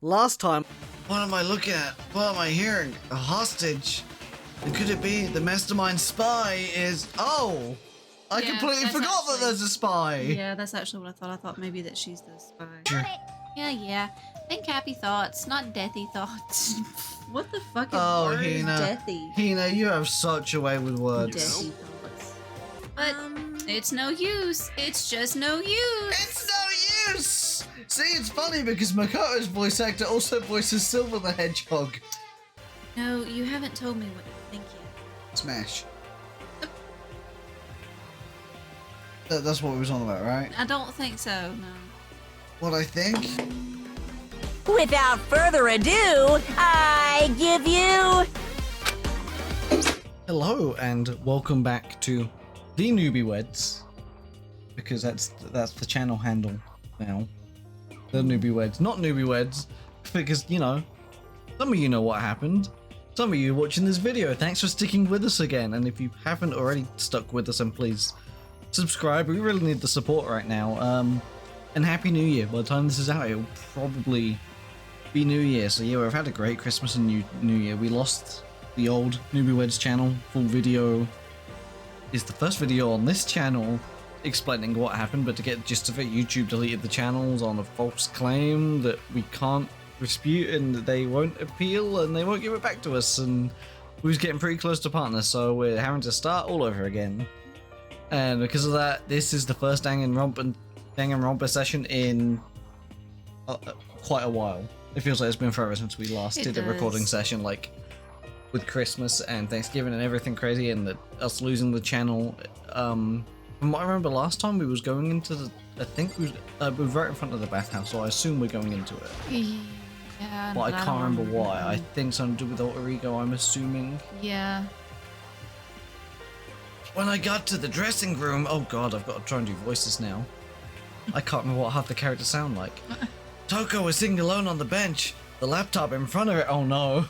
last time. What am I looking at? What am I hearing? A hostage? Could it be the mastermind spy is... Oh! I completely forgot that there's a spy! Yeah, that's actually what I thought. I thought maybe that she's the spy. Sure. Yeah. Think happy thoughts, not deathy thoughts. What the fuck is Oh, word is Hina. deathy? Hina, you have such a way with words. Deathy thoughts. But it's no use. It's just no use. It's no use! See, it's funny because Makoto's voice actor also voices Silver the Hedgehog. No, you haven't told me what you think yet. Smash. That's what we was on about, right? I don't think so, no. What I think? Without further ado, I give you... Hello and welcome back to the NoobyWeds, because that's the channel handle now. The NoobyWeds, not NoobyWeds, because you know, some of you know what happened. Some of you watching this video, thanks for sticking with us again. And if you haven't already stuck with us, then please subscribe. We really need the support right now. And Happy New Year. By the time this is out, it'll probably be New Year. So yeah, we've had a great Christmas and New Year. We lost the old NoobyWeds channel. Full video is the first video on this channel explaining what happened, but to get the gist of it, YouTube deleted the channels on a false claim that we can't dispute and they won't appeal and they won't give it back to us, and we was getting pretty close to partners, so we're having to start all over again. And because of that, this is the first Danganronpa session in quite a while. It feels like it's been forever since we last did a recording session, like with Christmas and Thanksgiving and everything crazy, and us losing the channel. From what I remember last time, we was going into the, I think we was right in front of the bathhouse, so I assume we're going into it. Yeah, but I can't remember why. I think something to do with alter ego, I'm assuming. Yeah. When I got to the dressing room, oh god, I've got to try and do voices now. I can't remember what half the characters sound like. Toko was sitting alone on the bench, the laptop in front of her. Oh no.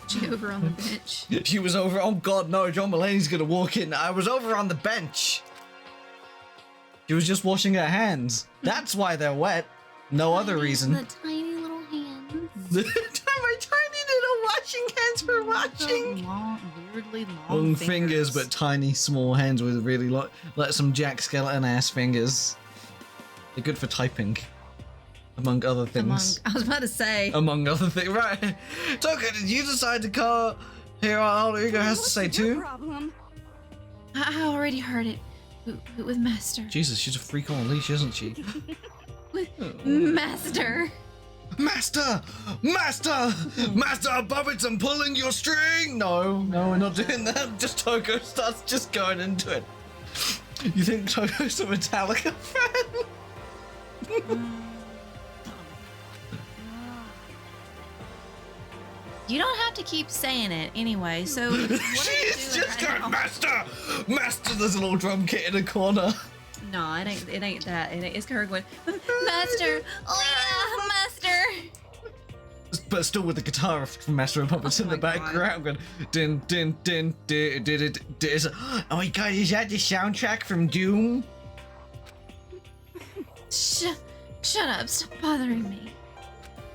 She over on the bench. She was over. Oh god, no! John Mulaney's gonna walk in. I was over on the bench. She was just washing her hands. That's why they're wet. No other reason. The tiny little hands. My tiny little washing hands were washing. Weirdly long fingers, but tiny, small hands with really like some Jack Skeleton ass fingers. They're good for typing, among other things. I was about to say. Among other things, right? Toka, did you decide to call here? All Ego has to say too. Problem? I already heard it. With Master. Jesus, she's a freak on a leash, isn't she? With Master. Master! Master! Master Puppets, I'm pulling your string! No, we're not doing that. Just Toko starts just going into it. You think Toko's a Metallica fan? You don't have to keep saying it anyway, so... She's just going, Master! Master, there's a little drum kit in a corner. No, it ain't that. It's her going, Master! Oh yeah, Master! But still with the guitar from Master and Puppets in the background going, din, din, din, din, din, din, din. Oh my god, is that the soundtrack from Doom? Shut up, stop bothering me.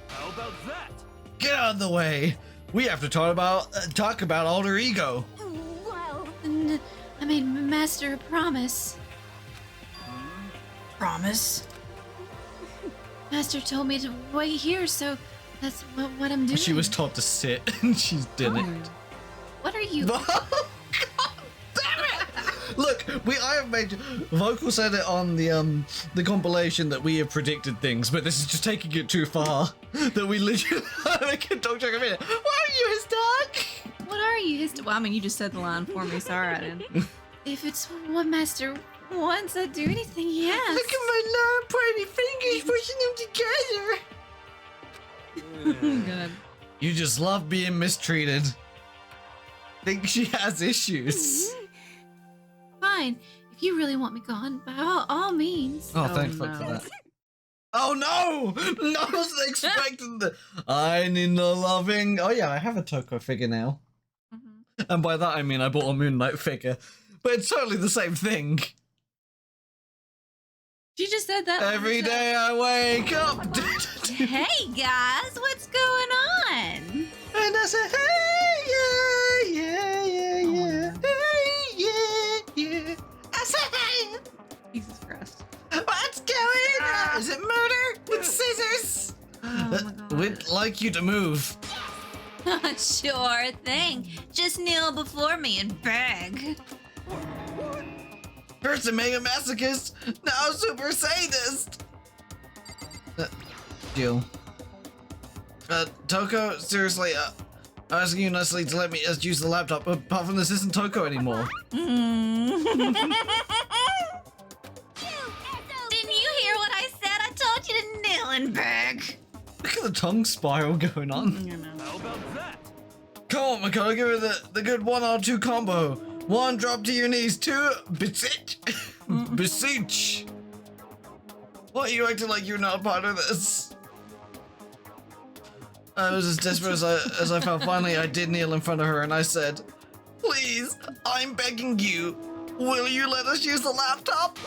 How about that? Get out of the way! We have to talk about alter ego. Well, And I made Master a promise. Promise? Master told me to wait here, so that's what I'm doing. She was told to sit and she didn't. What are you? God damn it! Look, I have made Vocal said it on the compilation that we have predicted things, but this is just taking it too far. That we literally dog check a minute. What are you, his dog? What are you? Well, I mean, you just said the line for me, so I didn't. If it's what Master wants, I'd do anything he asks. Look at my long pointy fingers pushing them together. Good. You just love being mistreated. Think she has issues. Fine. If you really want me gone, by all means. Oh, thank fuck for that. Oh no! No, I wasn't expecting that. I need the loving. Oh yeah, I have a Toko figure now. And by that I mean I bought a Moonlight figure. But it's totally the same thing. She just said that. Every day I wake up. Hey guys, what's going on? And I say, hey, yeah, yeah, yeah, yeah, hey, yeah, yeah. I say, hey. Jesus Christ. What's going on? Is it murder with scissors? Oh my God. We'd like you to move. Sure thing. Just kneel before me and beg. First a mega masochist, now super sadist. Jill. Toko, seriously, I'm asking you nicely to let me just use the laptop. Apart from this isn't Toko anymore. Didn't you hear what I said? I told you to kneel and beg. Look at the tongue spiral going on. How about that? Come on, Makoto, give her the good 1R2 combo. 1, drop to your knees. 2, beseech. Beseech. Why are you acting like you're not part of this? I was as desperate as I felt. Finally, I did kneel in front of her and I said, please, I'm begging you. Will you let us use the laptop?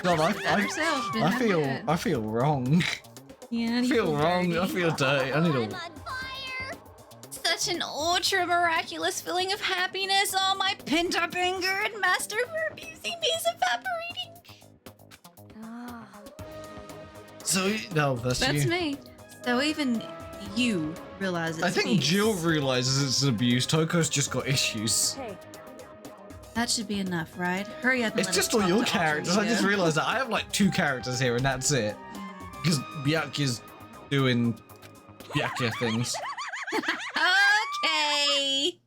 God, I feel wrong. Yeah, I feel wrong. I feel dirty. I need a... Such an ultra miraculous feeling of happiness. All my pent up anger and master for abusing me is evaporating. So, no, that's you. me. So even you realize it's I think me. Jill realizes it's an abuse. Toko's just got issues. Hey, That should be enough, right? Hurry up and It's let just us all talk your to Alter characters. I just Ego. realized that I have like 2 characters here and that's it. Because Byakuya's doing Byakuya things. Okay.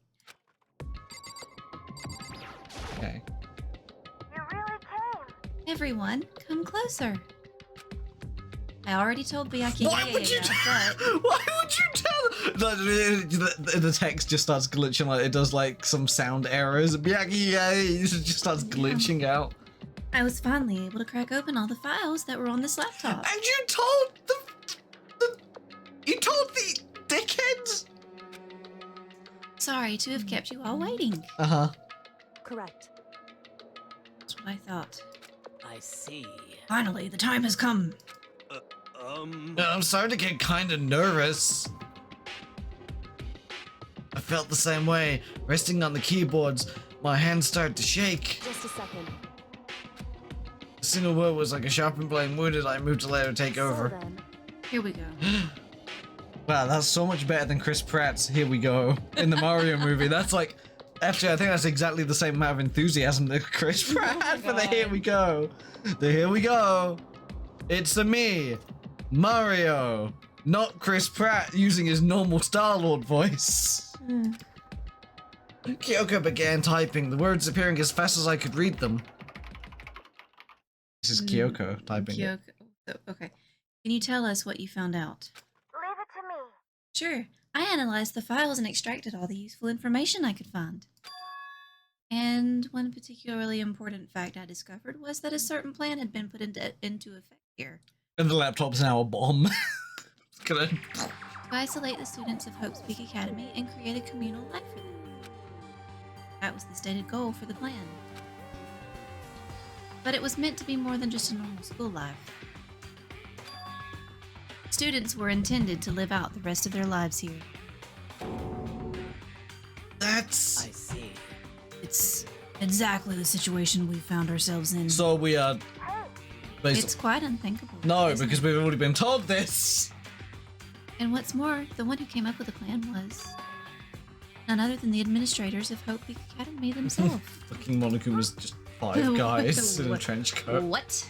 Okay. Everyone, come closer. I already told Byakuya. Why would you Why would you tell? The text just starts glitching, like it does like some sound errors. Byakuya just starts glitching out. I was finally able to crack open all the files that were on this laptop. And you told the dickheads? Sorry to have kept you all waiting. Uh-huh. correct. That's what I thought. I see. Finally, the time has come. I'm starting to get kind of nervous. I felt the same way. Resting on the keyboards, my hands started to shake. Just a second. A single word was like a sharpened blade wounded. I moved to let her take over. So then, Here we go. Wow, that's so much better than Chris Pratt's Here We Go in the Mario movie. That's like, actually, I think that's exactly the same amount of enthusiasm that Chris Pratt had for the Here We Go. The Here We Go. It's the me, Mario, not Chris Pratt using his normal Star-Lord voice. Kyoko began typing, the words appearing as fast as I could read them. This is Kyoko typing it. Kyoko. Okay. Can you tell us what you found out? leave it to me. Sure. I analyzed the files and extracted all the useful information I could find. And one particularly important fact I discovered was that a certain plan had been put into effect here. And the laptop's now a bomb. It's gonna... To isolate the students of Hope's Peak Academy and create a communal life for them. That was the stated goal for the plan. But it was meant to be more than just a normal school life. Students were intended to live out the rest of their lives here. That's... I see. It's exactly the situation we found ourselves in. So we are... It's quite unthinkable. No, isn't because it? we've already been told this. And what's more, the one who came up with the plan was none other than the administrators of Hope Peak Academy themselves. Fucking Monokuma's just 5 guys in a trench coat. What?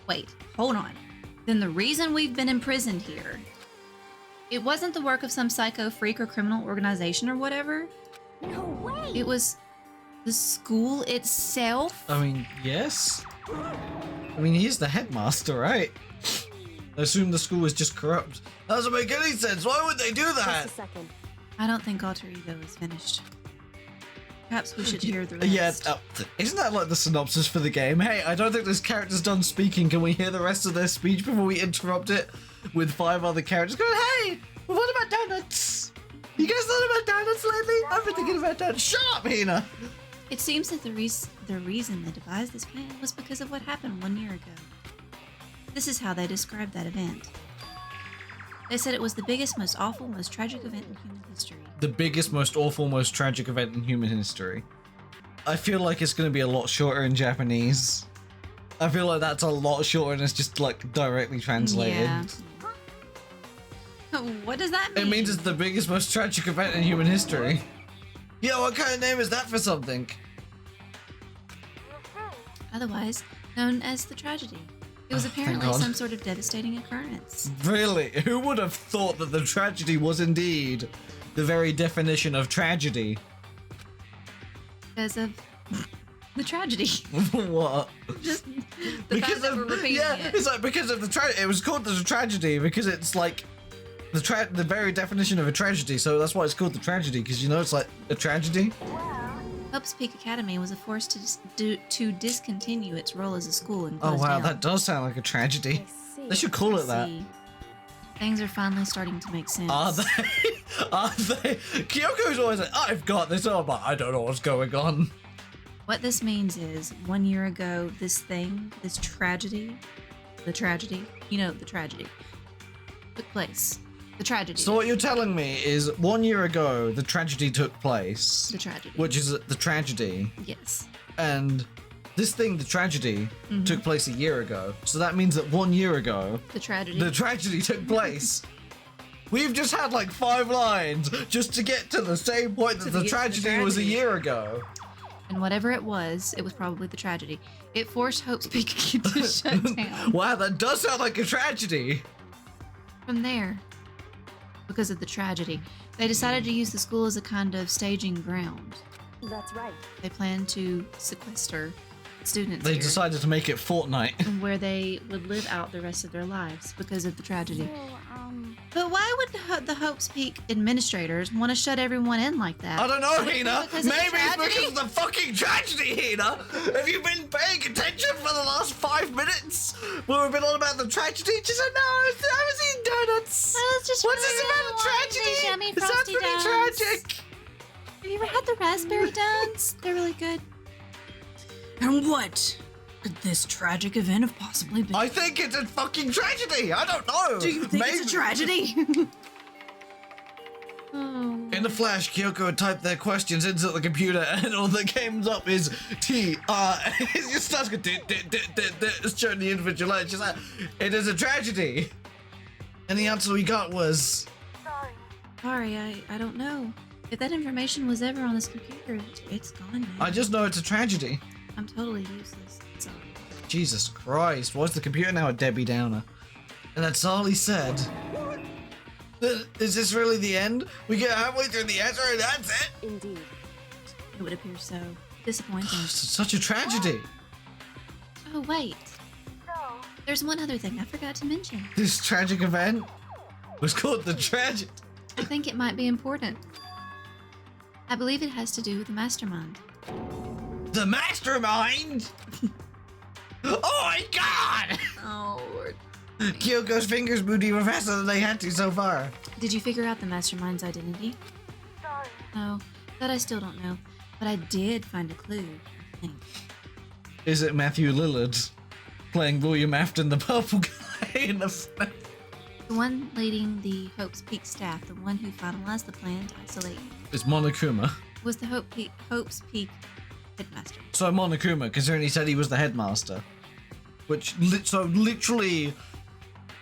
Wait, hold on. Then the reason we've been imprisoned here, it wasn't the work of some psycho freak or criminal organization or whatever. No way! It was the school itself. I mean, yes. I mean, he's the headmaster, right? I assume the school is just corrupt. That doesn't make any sense. Why would they do that? Just a second. I don't think Alter Ego is finished. Perhaps we should hear the rest. Yeah, isn't that like the synopsis for the game? Hey, I don't think this character's done speaking. Can we hear the rest of their speech before we interrupt it with 5 other characters going, hey, what about donuts? You guys thought about donuts lately? I've been thinking about donuts. Shut up, Hina! It seems that the reason they devised this plan was because of what happened 1 year ago. This is how they described that event. They said it was the biggest, most awful, most tragic event in human history. The biggest, most awful, most tragic event in human history. I feel like it's going to be a lot shorter in Japanese. I feel like that's a lot shorter and it's just like directly translated. Yeah. What does that mean? It means it's the biggest, most tragic event in human history. Yeah, what kind of name is that for something? Otherwise known as the tragedy. It was Oh, thank apparently God. some sort of devastating occurrence. Really? Who would have thought that the tragedy was indeed the very definition of tragedy? Because of the tragedy. What? Just the fact that we're repeating it. It's like because of the tragedy. It was called the tragedy because it's like the very definition of a tragedy. So that's why it's called the tragedy, because you know it's like a tragedy. Hope's Peak Academy was forced to discontinue its role as a school and Oh close wow, down. that does sound like a tragedy. I see. They should call it that. See, things are finally starting to make sense. Are they? Are they? Kyoko's always like, I've got this. Oh, but I don't know what's going on. What this means is, 1 year ago, this tragedy, the tragedy took place. The tragedy. So what you're telling me is 1 year ago the tragedy took place, The tragedy. which is the tragedy, Yes. and this thing, the tragedy, took place a year ago. So that means that 1 year ago The tragedy. the tragedy took place. We've just had like 5 lines just to get to the same point that To the get to the tragedy was a tragedy. year ago. And whatever it was probably the tragedy. It forced Hope's Peak to shut down. Wow, that does sound like a tragedy. From there, because of the tragedy, they decided to use the school as a kind of staging ground. That's right. They planned to sequester students They here, decided to make it Fortnite. where they would live out the rest of their lives because of the tragedy. So, But why would the Hope's Peak administrators want to shut everyone in like that? I don't know, Would it be Hina. because of the Maybe it's tragedy? because of the fucking tragedy, Hina. Have you been paying attention for the last 5 minutes? Where we've been on about the tragedy? Just said, no, I was eating donuts. Well, it's just What's this about a these tragedy? yummy It sounds frosty pretty donuts. tragic. Have you ever had the raspberry duns? They're really good. And what could this tragic event have possibly been? I think it's a fucking tragedy. I don't know. Do you think Maybe. it's a tragedy? Oh. In the flash, Kyoko had typed their questions into the computer, and all that comes up is T-R. It just starts going, it's showing the individual letters. She's like, it is a tragedy. And the answer we got was, Sorry, I don't know. If that information was ever on this computer, it's gone now. I just know it's a tragedy. I'm totally useless. Sorry. Jesus Christ, why is the computer now a Debbie Downer? And that's all he said. Is this really the end? We get halfway through the answer and that's it? indeed. It would appear so. Disappointing. It's such a tragedy. Oh, wait. There's one other thing I forgot to mention. This tragic event was called the tragedy. I think it might be important. I believe it has to do with the mastermind. The mastermind? Oh my god! Oh, Lord. Kyoko's fingers moved even faster than they had to so far. Did you figure out the mastermind's identity? No, that I still don't know. But I did find a clue, I think. Is it Matthew Lillard playing William Afton, the purple guy in the front? The one leading the Hope's Peak staff, the one who finalized the plan to isolate you, It's Monokuma. was the Hope's Peak headmaster. So Monokuma, considering he said he was the headmaster. So literally,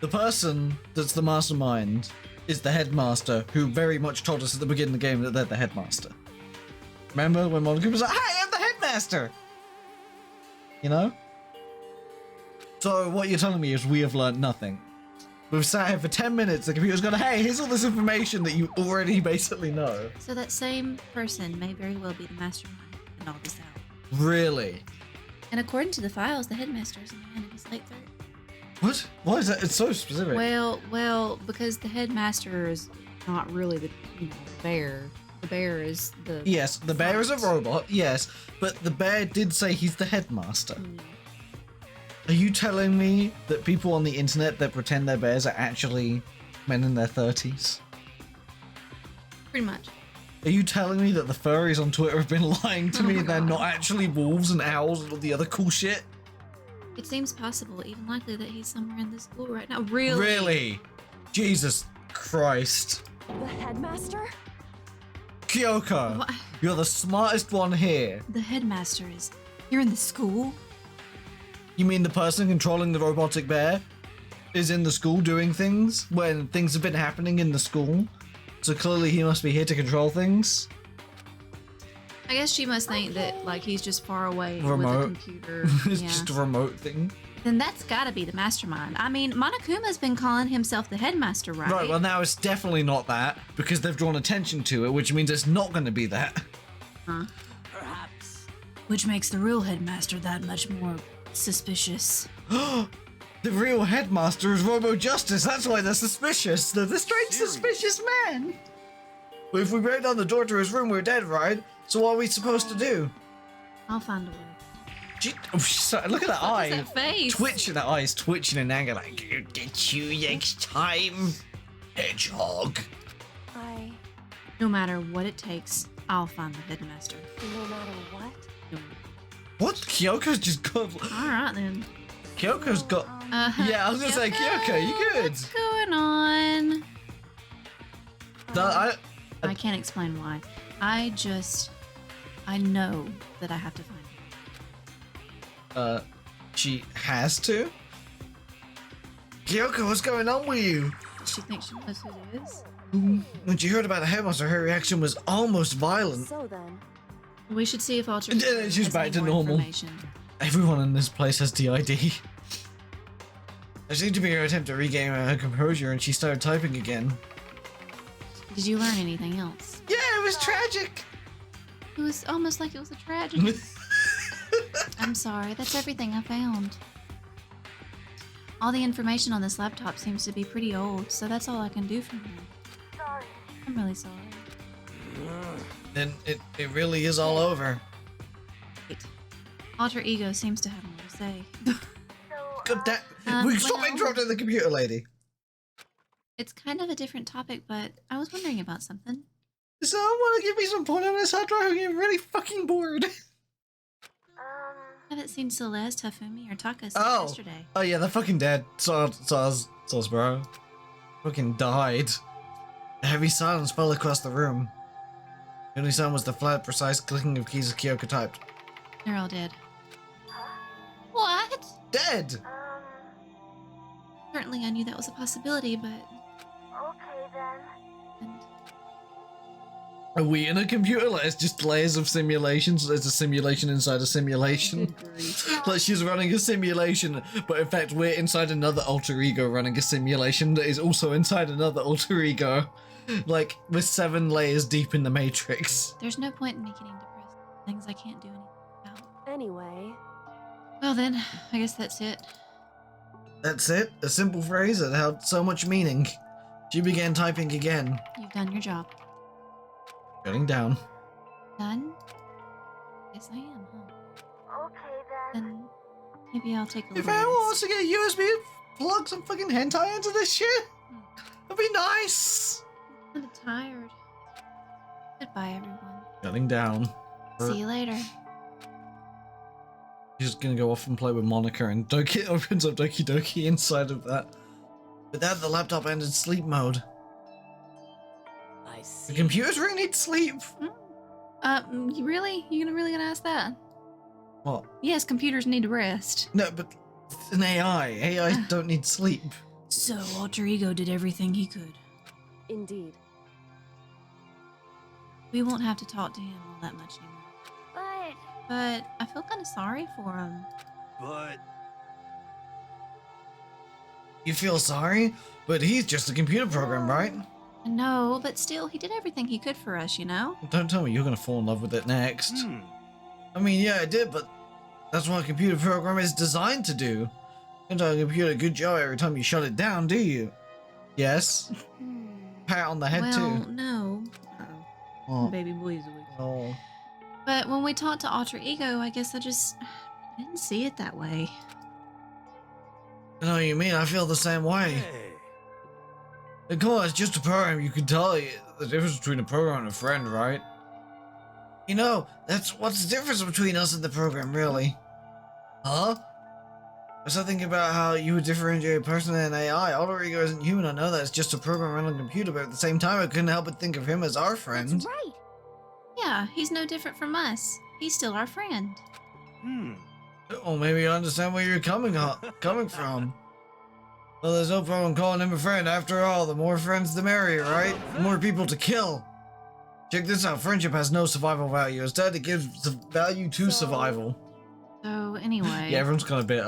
the person that's the mastermind is the headmaster, who very much told us at the beginning of the game that they're the headmaster. Remember when Monokuma was like, hey, I'm the headmaster! You know? So what you're telling me is we have learned nothing. We've sat here for 10 minutes, the computer's gone, hey, here's all this information that you already basically know. So that same person may very well be the mastermind and all this out. Really? And according to the files, the headmaster is a man in his late 30s. What? Why is that? It's so specific. Well, because the headmaster is not really the bear. The bear is the Yes, the bear is a robot, yes, but the bear did say he's the headmaster. Are you telling me that people on the internet that pretend they're bears are actually men in their 30s? pretty much. Are you telling me that the furries on Twitter have been lying to me and they're not actually wolves and owls and all the other cool shit? It seems possible, even likely, that he's somewhere in this school right now. Really? Really? Jesus Christ. The headmaster? Kyoko, What? you're the smartest one here. The headmaster is here in the school? You mean the person controlling the robotic bear is in the school doing things when things have been happening in the school? So clearly he must be here to control things? I guess she must think that, like, he's just far away Remote. with a computer. It's Yeah. just a remote thing. Then that's gotta be the mastermind. I mean, Monokuma's been calling himself the headmaster, right? Right, well now it's definitely not that because they've drawn attention to it, which means it's not going to be that. Huh. Perhaps. Which makes the real headmaster that much more suspicious. The real headmaster is Robo Justice. That's why they're suspicious. They're the strange, Serious? suspicious man. Well, if we break down the door to his room, we're dead, right? So what are we supposed to do? I'll find a way. Look at that What eye. is that face? Twitching, that eye is twitching in anger like, I'll get you next time, hedgehog. No matter what it takes, I'll find the headmaster. No matter what? What? Kyoko's just got... Alright then. Kyoko's got... Yeah, I was gonna say, Kyoko, you good? What's going on? No, I can't explain why. I know that I have to find him. She has to? Kyoko, what's going on with you? She thinks she knows who it is. When she heard about the headmaster, her reaction was almost violent. So then, We should see if Alter And then she's has back any to more normal. information. Everyone in this place has DID. There seemed to be her attempt to regain her composure and she started typing again. Did you learn anything else? Yeah, it was tragic! It was almost like it was a tragedy. I'm sorry, that's everything I found. All the information on this laptop seems to be pretty old, so that's all I can do from here. sorry. I'm really sorry. Then it really is all over. Wait. Alter Ego seems to have more to say. Good, we stop well- interrupting the computer lady. It's kind of a different topic, but I was wondering about something. Someone want to give me some point on this hard drive? I'm getting really fucking bored. I haven't seen Celeste, Hafumi, or Taka since Oh. yesterday. Oh yeah, they're fucking dead. Soz, bro. Fucking died. A heavy silence fell across the room. The only sound was the flat, precise clicking of keys as Kyoko typed. They're all dead. What? Dead! Certainly I knew that was a possibility, but... Okay then. And Are we in a computer? Like, it's just layers of simulations. It's a simulation inside a simulation. good grief. Like she's running a simulation, but in fact we're inside another alter ego running a simulation that is also inside another alter ego. Like, we're 7 layers deep in the Matrix. There's no point in me getting depressed. Things I can't do anything about. Anyway, Well then, I guess that's it. That's it? A simple phrase that held so much meaning. She began typing again. You've done your job. Shutting down. Done? Yes, I am, huh? okay then. Then maybe I'll take a If little anyone rest. wants to get USB, plug some fucking hentai into this shit, that'd be nice. I'm kind of tired. Goodbye, everyone. Shutting down. See you later. She's gonna go off and play with Monica, and Doki opens up Doki Doki inside of that. With that, the laptop entered sleep mode. I The see. computer's really need sleep. You really? You really gonna ask that? What? Yes, computers need to rest. No, but it's an AI. AI don't need sleep. So, Alter Ego did everything he could. Indeed. We won't have to talk to him all that much anymore. But I feel kind of sorry for him. But You feel sorry? But he's just a computer program, right? No, but still, he did everything he could for us, you know? Don't tell me you're gonna fall in love with it next. hmm. I mean, yeah, I did, but that's what a computer program is designed to do. You don't tell a computer a good job every time you shut it down, do you? Yes. Pat on the head well, too. no. Oh. Baby boy's awake. Oh. But when we talked to Alter Ego, I guess I didn't see it that way. I know what you mean. I feel the same way. Hey. Of course, just a program. You could tell the difference between a program and a friend, right? You know, that's what's the difference between us and the program, really. Huh? I was thinking about how you would differentiate a person and an AI. Alter Ego isn't human, I know that. It's just a program run on a computer, but at the same time, I couldn't help but think of him as our friend. That's right. Yeah, he's no different from us. He's still our friend. Oh, maybe I understand where you're coming from. Well, there's no problem calling him a friend. After all, the more friends, the merrier, right? The more people to kill. Check this out. Friendship has no survival value. Instead, it gives value to survival. So, anyway. Yeah, everyone's kind of a bit,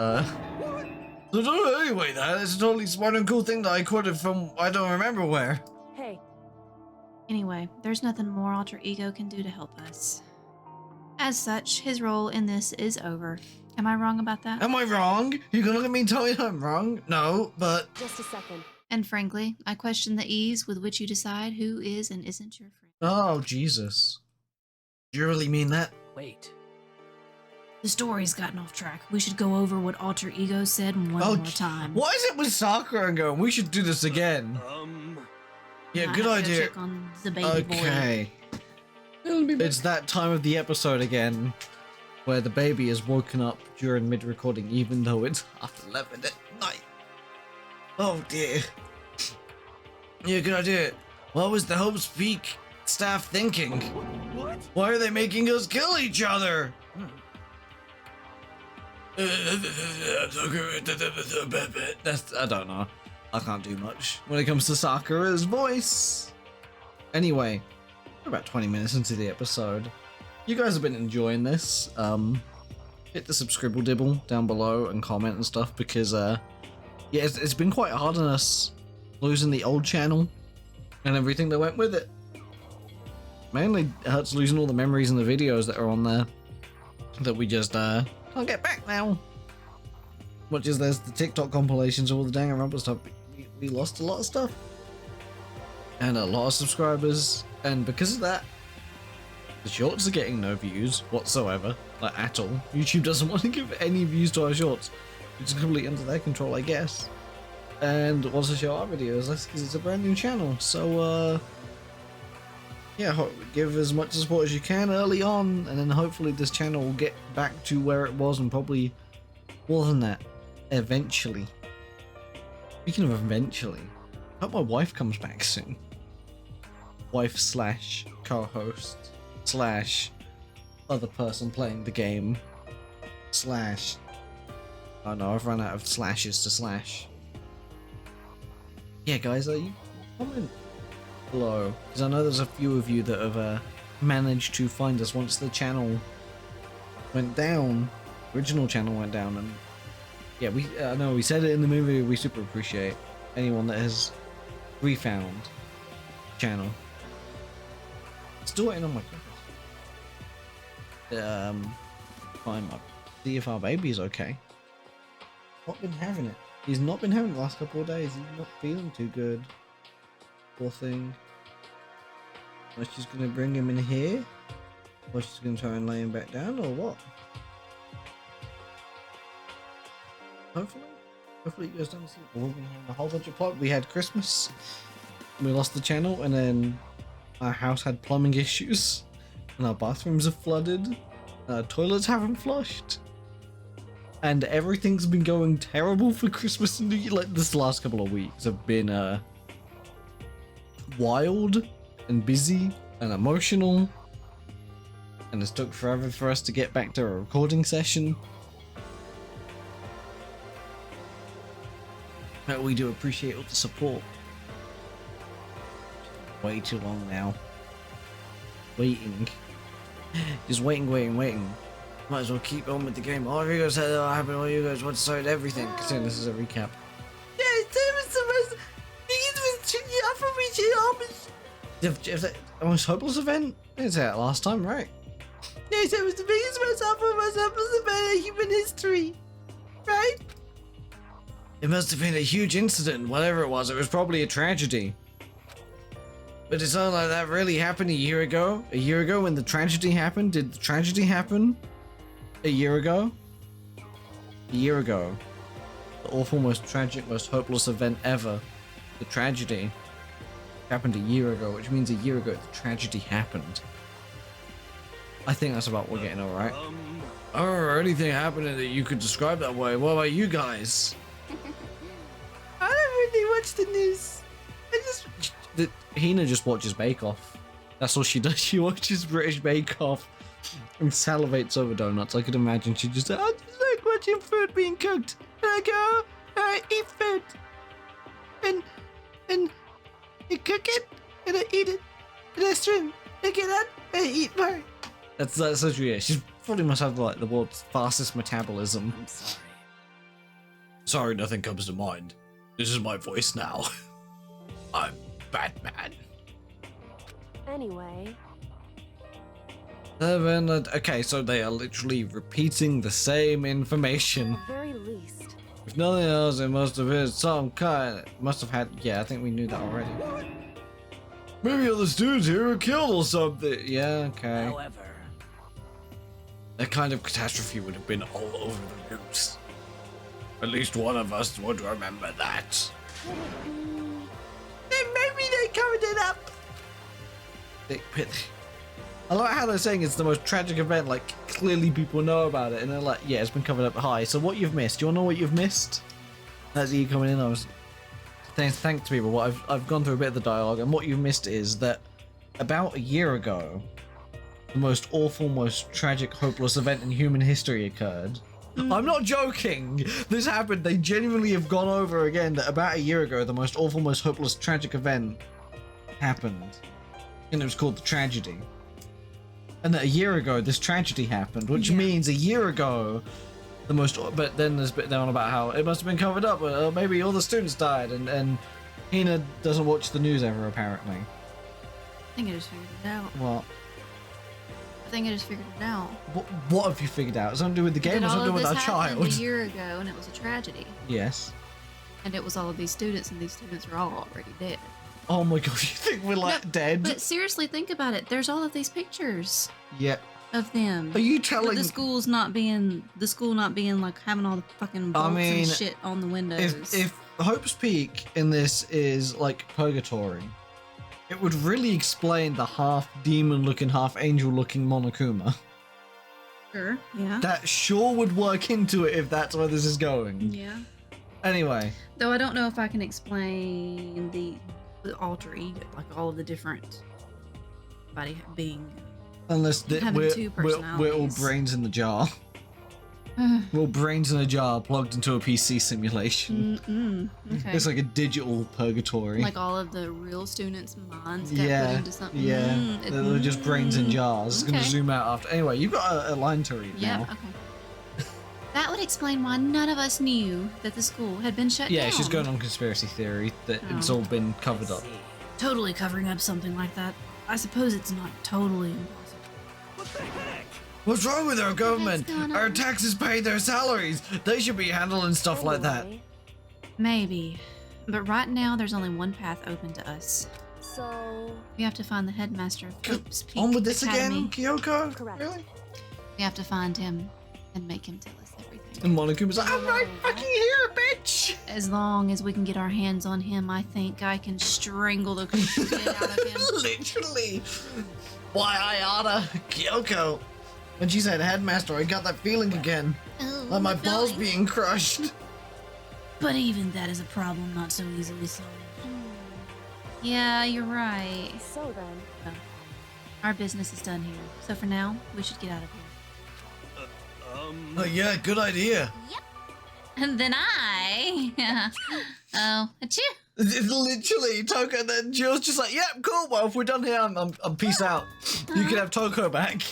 So, anyway, it's a totally smart and cool thing that I quoted from I don't remember where. Hey, Anyway, there's nothing more Alter Ego can do to help us. As such, his role in this is over. Am I wrong about that? Am I wrong? You gonna look at me and tell me I'm wrong? No, but... just a second. And frankly, I question the ease with which you decide who is and isn't your friend. Oh, Jesus. Do you really mean that? Wait. The story's gotten off track. We should go over what Alter Ego said one more time. Why is it with Sakura and going, we should do this again? Yeah, I good have to go idea. check on the baby Okay. It's that time of the episode again, where the baby is woken up during mid-recording, even though it's 11 at night. Oh dear. Yeah, good idea. What was the Hope's Peak staff thinking? What? Why are they making us kill each other? That's, I don't know. I can't do much when it comes to Sakura's voice. Anyway, we're about 20 minutes into the episode. You guys have been enjoying this. Hit the subscribble dibble down below and comment and stuff because yeah, it's been quite hard on us losing the old channel and everything that went with it. Mainly it hurts losing all the memories and the videos that are on there that we just can't get back now. Much as there's the TikTok compilations of all the Danganronpa stuff, we lost a lot of stuff and a lot of subscribers, and because of that, the shorts are getting no views whatsoever, like at all. YouTube doesn't want to give any views to our shorts, which is completely under their control, I guess, and wants to show our videos. That's because it's a brand new channel. So yeah, give as much support as you can early on, and then hopefully this channel will get back to where it was, and probably more than that eventually. Speaking of eventually, I hope my wife comes back soon. Wife slash co-host slash other person playing the game slash, I don't know, I've run out of slashes to slash. Yeah, guys, you comment below, because I know there's a few of you that have managed to find us once the channel went down, original channel went down, and yeah, I know we said it in the movie, we super appreciate anyone that has refound the channel. Still waiting on my Christmas. Climb up, see if our baby's okay. Not been having it. He's not been having it the last couple of days. He's not feeling too good. Poor thing. Or she's gonna bring him in here? Or she's gonna try and lay him back down, or what? Hopefully you guys don't see it. We've been having a whole bunch of plot. We had Christmas, we lost the channel, and then our house had plumbing issues, and our bathrooms are flooded, and our toilets haven't flushed, and everything's been going terrible for Christmas and New Year. Like, this last couple of weeks have been wild and busy and emotional, and it's took forever for us to get back to a recording session. But we do appreciate all the support. Way too long now. Waiting. Just waiting. Might as well keep on with the game. All of you guys said that happened, all you guys want to start everything. Considering this is a recap. Yeah, it was the most hopeless event? I didn't say that last time, right? Yes, it was the biggest, most hopeless event in human history. Right? It must have been a huge incident, whatever it was probably a tragedy. But it's not like that really happened a year ago. A year ago when the tragedy happened? Did the tragedy happen a year ago? A year ago. The awful, most tragic, most hopeless event ever. The tragedy. happened a year ago, which means a year ago the tragedy happened. I think that's about what we're getting, alright? Or anything happening that you could describe that way. What about you guys? I don't really watch the news. Hina just watches Bake Off. That's all she does. She watches British Bake Off and salivates over donuts. I could imagine she just, I just like watching food being cooked. And I go, I eat food. And you cook it, and I eat it, and I swim. I get out, I eat more. That's so true. Yeah, she probably must have like the world's fastest metabolism. I'm sorry. Sorry, nothing comes to mind. This is my voice now. I'm Batman. Anyway, Okay, so they are literally repeating the same information. at the very least, If nothing else, it must have been some kind. Must have had. Yeah, I think we knew that already. Maybe other students here were killed or something. Yeah, okay. However, That kind of catastrophe would have been all over the news. At least one of us would remember that. Maybe they covered it up. I like how they're saying it's the most tragic event, like clearly people know about it, and they're like, yeah, it's been covered up high. So what you've missed? Do you want to know what you've missed? That's you coming in. I was thanks to people. What I've gone through a bit of the dialogue, and what you've missed is that about a year ago, the most awful, most tragic, hopeless event in human history occurred. I'm not joking. This happened. They genuinely have gone over again that about a year ago, the most awful, most hopeless, tragic event happened. And it was called the tragedy. And that a year ago, this tragedy happened, which means a year ago, the most. But then there's a bit down about how it must have been covered up. Maybe all the students died, and Hina doesn't watch the news ever, apparently. I think I just figured it out. What? I think I just figured it out. What have you figured out? Something to do with the game or something to do with our child? A year ago, and it was a tragedy. Yes. And it was all of these students, and these students are all already dead. Oh my gosh, you think we're like dead? But seriously, think about it. There's all of these pictures Yeah. of them. Are you But telling the school not being like having all the fucking bolts and shit on the windows. if Hope's Peak in this is like purgatory, it would really explain the half demon looking, half angel looking Monokuma. Sure. Yeah. That sure would work into it if that's where this is going. Yeah. Anyway. Though I don't know if I can explain the alter ego, like all of the different body being. Unless having two we're all personalities. brains in the jar. We're all brains in a jar plugged into a PC simulation. Okay. It's like a digital purgatory. Like all of the real students' minds got Yeah, put into something. yeah. They're just brains in jars. It's going to Okay. zoom out after. Anyway, you've got a line to read Yeah, now. okay. That would explain why none of us knew that the school had been shut down. Yeah, she's going on conspiracy theory that it's all been covered up. see. Totally covering up something like that. I suppose it's not totally impossible. What the heck? What's wrong with our government? going Our on? taxes pay their salaries. They should be handling stuff like that. anyway, Maybe. But right now, there's only one path open to us. So, We have to find the headmaster of Hope's Peak On with this Academy. again, Kyoko? Correct. Really? We have to find him and make him tell us everything. And Monokuma's like, I'm right fucking here, bitch! As long as we can get our hands on him, I think I can strangle the shit out of him. Literally. Why, I oughta. Kyoko. When she said headmaster, I got that feeling again. Oh, Like my I'm balls going. being crushed. But even that is a problem not so easily solved. Yeah, you're right. so then, Our business is done here. So for now, we should get out of here. Oh yeah, good idea. And then oh, achoo. Literally, Toko, then Jill's just like, yep, cool, well, if we're done here, I'm peace out. You can have Toko back.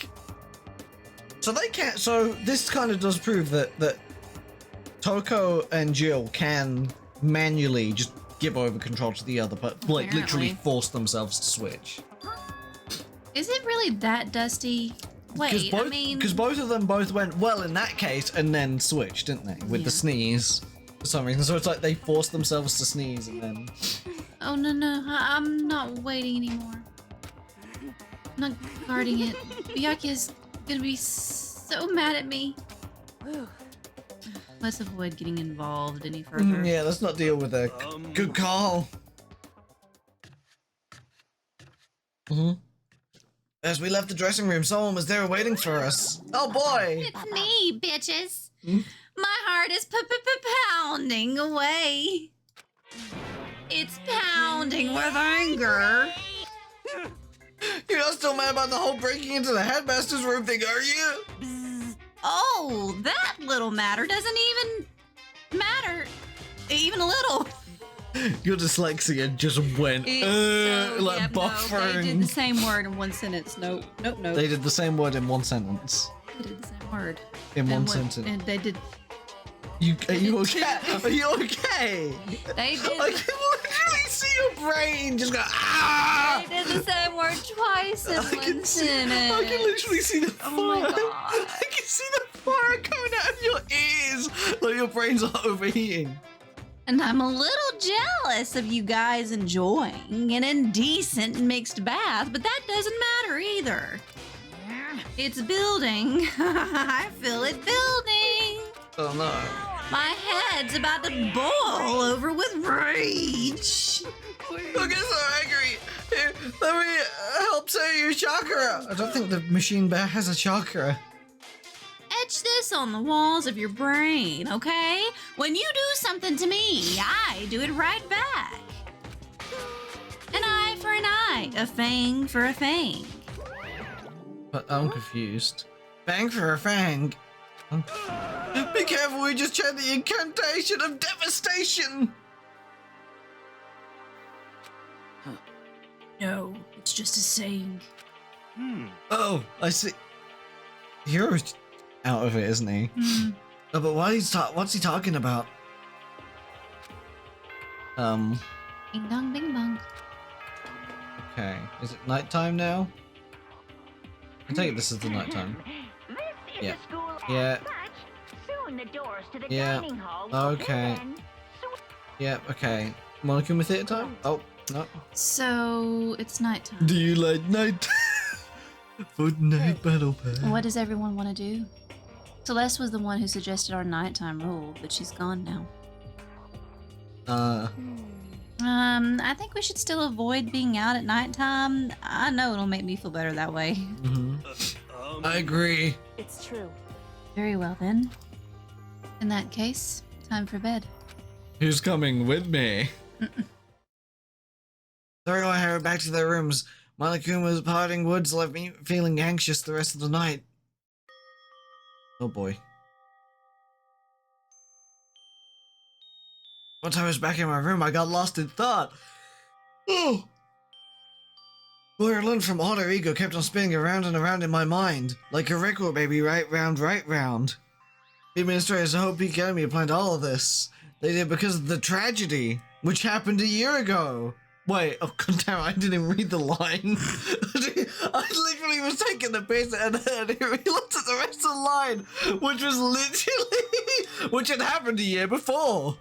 So they can't, so this kind of does prove that Toko and Jill can manually just give over control to the other, but like literally Apparently. force themselves to switch. Is it really that dusty? Wait, I mean, Because both of them both went, well, in that case, and then switched, didn't they? With the Yeah. sneeze. For some reason. So it's like they forced themselves to sneeze and then... oh no, I'm not waiting anymore. I'm not guarding it. Byakuya's gonna be so mad at me. whew, Let's avoid getting involved any further. Yeah, let's not deal with a good call. Mm-hmm. As we left the dressing room, someone was there waiting for us. Oh boy! It's me, bitches. Hmm? My heart is pounding away. It's pounding with anger. You're not still mad about the whole breaking into the headmaster's room thing, are you? Oh, that little matter doesn't even matter. Even a little. Your dyslexia just went like No, buffering. they did the same word in one sentence. Nope. They did the same word in one sentence. They did the same word. In one And sentence. And they did. Are you okay? Are you okay? They did. I can literally see your brain just go ah! They did the same word twice in one sentence. I can literally see the fire. Oh my God. I can see the fire coming out of your ears. Like your brains are overheating. And I'm a little jealous of you guys enjoying an indecent mixed bath, but that doesn't matter either. It's building. I feel it building. Oh no. My head's about to boil over with rage. Don't get so angry. Here, let me help say your chakra. I don't think the machine bear has a chakra. Etch this on the walls of your brain, okay? When you do something to me, I do it right back. An eye for an eye, a fang for a fang. But I'm confused. Fang for a fang. Be careful, we just tried the incantation of devastation. No, it's just a saying. Oh, I see. Hero's out of it, isn't he? Oh, but what's he talking about? Bing dong, bing bong. Okay. Is it nighttime now? I take it this is the nighttime. Yeah. Yeah. Soon the doors to the Yeah. dining hall will Okay. open. Yeah, okay. Monokuma theater time? Oh, no. So, it's nighttime. Do you like night? Fortnite battle pass. What does everyone want to do? Celeste was the one who suggested our nighttime rule, but she's gone now. I think we should still avoid being out at nighttime. I know it'll make me feel better that way. I agree. It's true. Very well then. In that case, time for bed. Who's coming with me? Sorry, I headed back to their rooms. Monokuma's parting words left me feeling anxious the rest of the night. Oh boy. Once I was back in my room, I got lost in thought. Oh! What I learned from Alter Ego kept on spinning around and around in my mind, like a record baby, right round, right round. The administrators at Hope Academy planned all of this. They did because of the tragedy, which happened a year ago. Wait, oh god damn, I didn't even read the line. I literally was taking the piss and then he looked at the rest of the line, which was literally, which had happened a year before.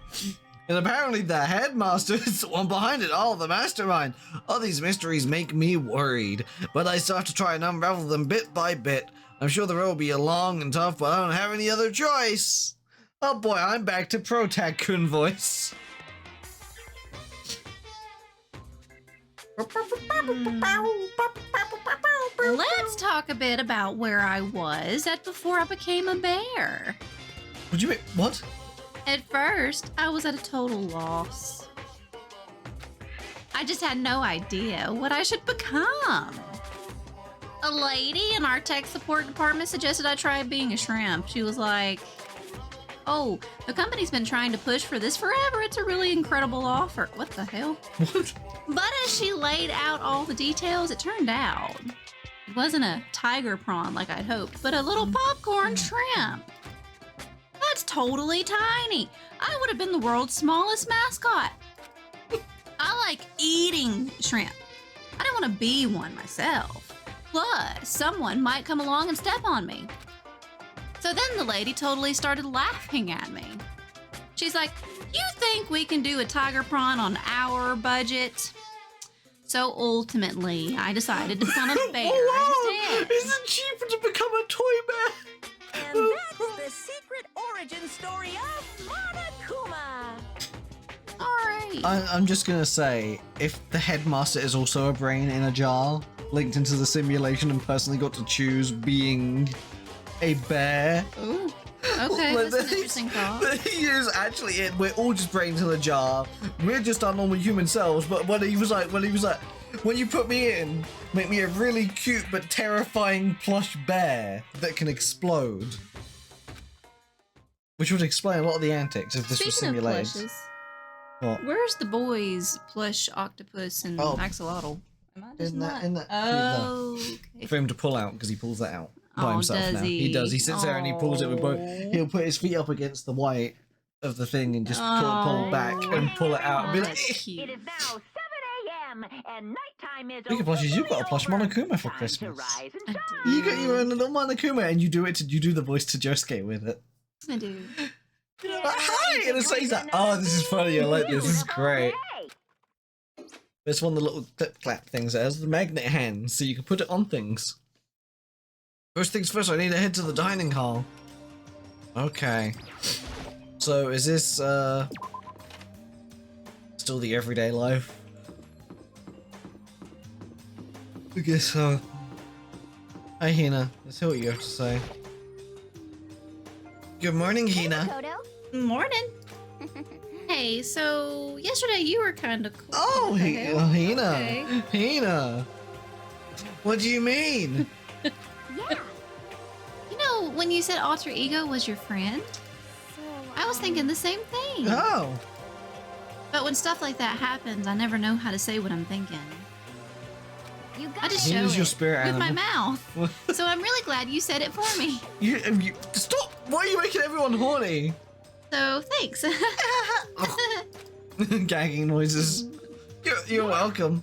And apparently the headmaster is the one behind it all, the mastermind. All these mysteries make me worried, but I still have to try and unravel them bit by bit. I'm sure the road will be long and tough, but I don't have any other choice. Oh boy, I'm back to Protag-kun voice. Let's talk a bit about where I was at before I became a bear. What do you mean? What? At first, I was at a total loss. I just had no idea what I should become. A lady in our tech support department suggested I try being a shrimp. She was like, "Oh, the company's been trying to push for this forever. It's a really incredible offer." What the hell? What? But as she laid out all the details, it turned out it wasn't a tiger prawn like I'd hoped, but a little popcorn shrimp. That's totally tiny. I would have been the world's smallest mascot. I like eating shrimp. I don't want to be one myself. Plus, someone might come along and step on me. So then the lady totally started laughing at me. She's like, "You think we can do a tiger prawn on our budget?" So ultimately, I decided to become a bear instead. Is it cheaper to become a toy bear? And that's the secret origin story of Monokuma. Alright. I'm just gonna say, if the headmaster is also a brain in a jar, linked into the simulation and personally got to choose being a bear. Ooh. Okay, Like, that's an interesting thought. He is actually it. We're all just brains in a jar. We're just our normal human selves. But when he was like, when you put me in, make me a really cute but terrifying plush bear that can explode. Which would explain a lot of the antics if this was Speaking of simulated. plushes, What? where's the boys' plush octopus and Oh. axolotl? Am I just In that- not? in that- Oh, okay. For him to pull out because he pulls that out by Oh, himself does now. he? He does. He sits there and he pulls it with both. Oh. He'll put his feet up against the white of the thing and just pull back and pull it out. Oh, And be that's like, cute. It is now 7 a.m. and nighttime is Speaking of plushies, you've got a plush officially Monokuma for over. Time Christmas. to rise and I shine. do. You got your own little Monokuma and you do the voice to Josuke with it. I do. You're like, hi! And it says that. Oh, this is funny. I like this. This is great. Okay. There's one of the little clip clap things that has the magnet hand so you can put it on things. First things first, I need to head to the dining hall. Okay. So is this still the everyday life? I guess so. Hi Hina, let's hear what you have to say. Good morning, Hina. Toto? Morning. Hey, so yesterday you were kind of cool. Oh, What the hell? Hina. Okay. Hina. What do you mean? Yeah. You know, when you said alter ego was your friend, So, I was thinking the same thing. Oh. But when stuff like that happens, I never know how to say what I'm thinking. You I got just it. show Hina's your it spirit with my animal. mouth. So I'm really glad you said it for me. You stop! Why are you making everyone horny? So thanks. Gagging noises. You're welcome.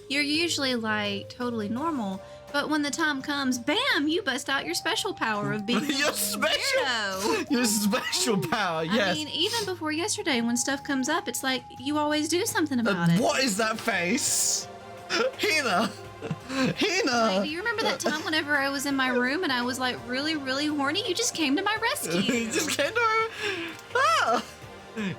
You're usually like totally normal, but when the time comes, bam, you bust out your special power of being Your a special- weirdo. Your special power, yes. I mean, even before yesterday, when stuff comes up, it's like you always do something about it. What is that face? Hina! Like, Hina! do you remember that time whenever I was in my room and I was like really, really horny? You just came to my rescue. You just came to her. Ah!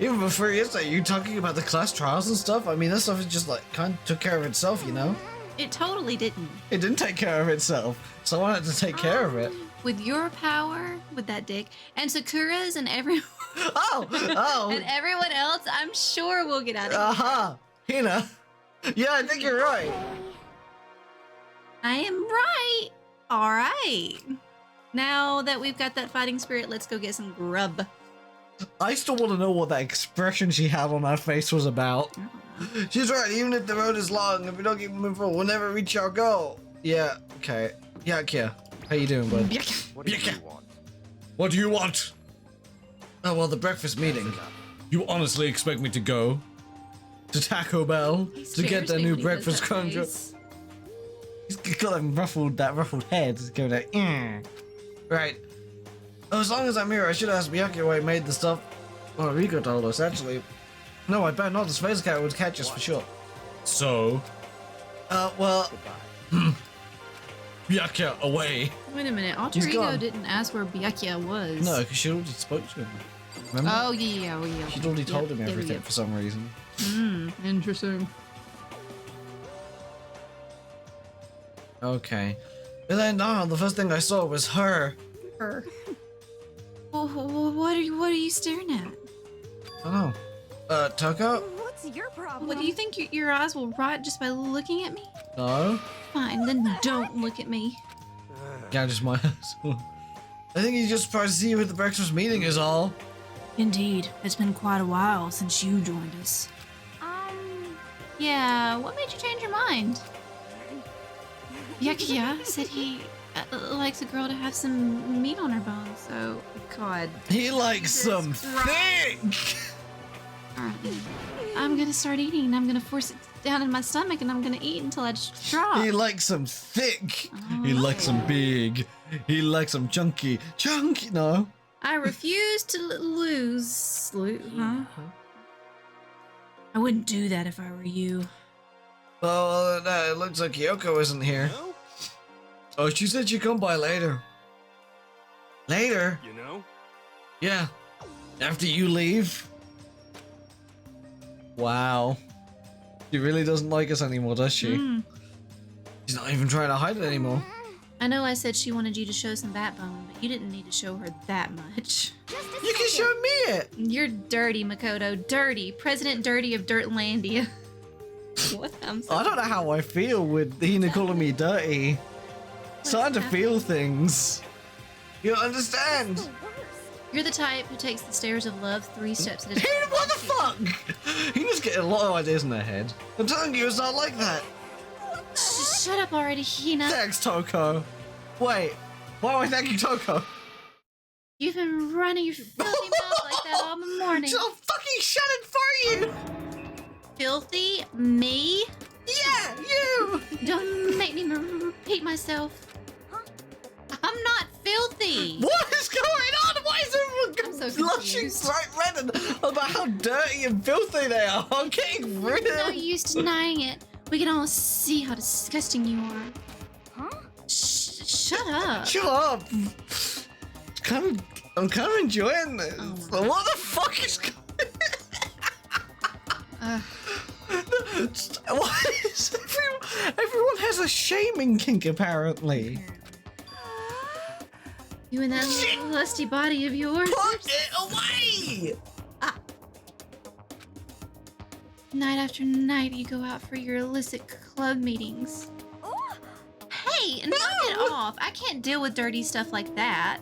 Even before yesterday, you talking about the class trials and stuff. I mean, that stuff is just like kind of took care of itself, you know? It totally didn't. It didn't take care of itself, so I had to take care of it. With your power, with that dick, and Sakura's and everyone Oh! Oh! and everyone else, I'm sure we'll get out of here. Aha! Hina! Yeah, I think you're right. I am right. All right. Now that we've got that fighting spirit, let's go get some grub. I still want to know what that expression she had on her face was about. She's right, even if the road is long, if we don't keep moving forward, we'll never reach our goal. Yeah, okay. Yeah, Kia. How you doing, bud? What do you Yeah. want? What do you want? Oh, well, the breakfast meeting. You honestly expect me to go? To Taco Bell? He To get scares their me new when he does breakfast that conjure? face. He's got that ruffled head. He's going like, Right. Oh, as long as I'm here, I should ask Miyake why he made the stuff. Oh, Rico told us, actually. No, I bet not. The space cat would catch us for sure. So? Well, Goodbye. Miyake, away. Wait a minute. Alter He's Ego gone. didn't ask where Byakuya was. No, because she already spoke to him. Remember? Oh, yeah. She'd already told him Yep, everything yep. for some reason. Interesting. Okay. And then, the first thing I saw was her. Her. Well, what are you staring at? I don't know. Toko? What's your problem? What do you think your eyes will rot just by looking at me? No? Fine, then don't look at me. Gouges my ass. I think he's just surprised to see you at the breakfast meeting is all. Indeed, it's been quite a while since you joined us. Yeah, what made you change your mind? Byakuya said he likes a girl to have some meat on her bones, so... God. He likes Jesus some Christ. thick! Alright, I'm gonna start eating. I'm gonna force it down in my stomach and I'm gonna eat until I just drop. He likes some thick! He likes some big! He likes some chunky! Chunky! No? I refuse to lose. Huh? I wouldn't do that if I were you. Oh, no, it looks like Kyoko isn't here. No? Oh, she said she'd come by later. Later? You know? Yeah. After you leave? Wow. She really doesn't like us anymore, does she? Mm. She's not even trying to hide it anymore. I know I said she wanted you to show some backbone, but you didn't need to show her that much. You can show me it. You're dirty, Makoto. Dirty. President Dirty of Dirtlandia. What? I don't know how I feel with Hina calling me dirty. Starting to feel things. You don't understand. You're the type who takes the stairs of love 3 steps at a time. Hina, what the fuck? Hina's getting a lot of ideas in her head. I'm telling you, it's not like that. Shut up already, Hina. Thanks, Toko. Wait, why am I thanking Toko? You've been running your filthy mouth like that all morning. So I'll fucking shut it for you. Filthy? Me? Yeah, you. Don't make me repeat myself. I'm not filthy. What is going on? Why is I'm everyone so blushing confused. bright red about how dirty and filthy they are? I'm getting rid No of. use denying it. We can all see how disgusting you are. Huh? Shut up. Shut up. I'm kind of enjoying this. Oh my What the fuck is going Why is everyone has a shaming kink apparently? You and that little lusty body of yours. Put it away! Night after night, you go out for your illicit club meetings. Hey, knock it off. I can't deal with dirty stuff like that.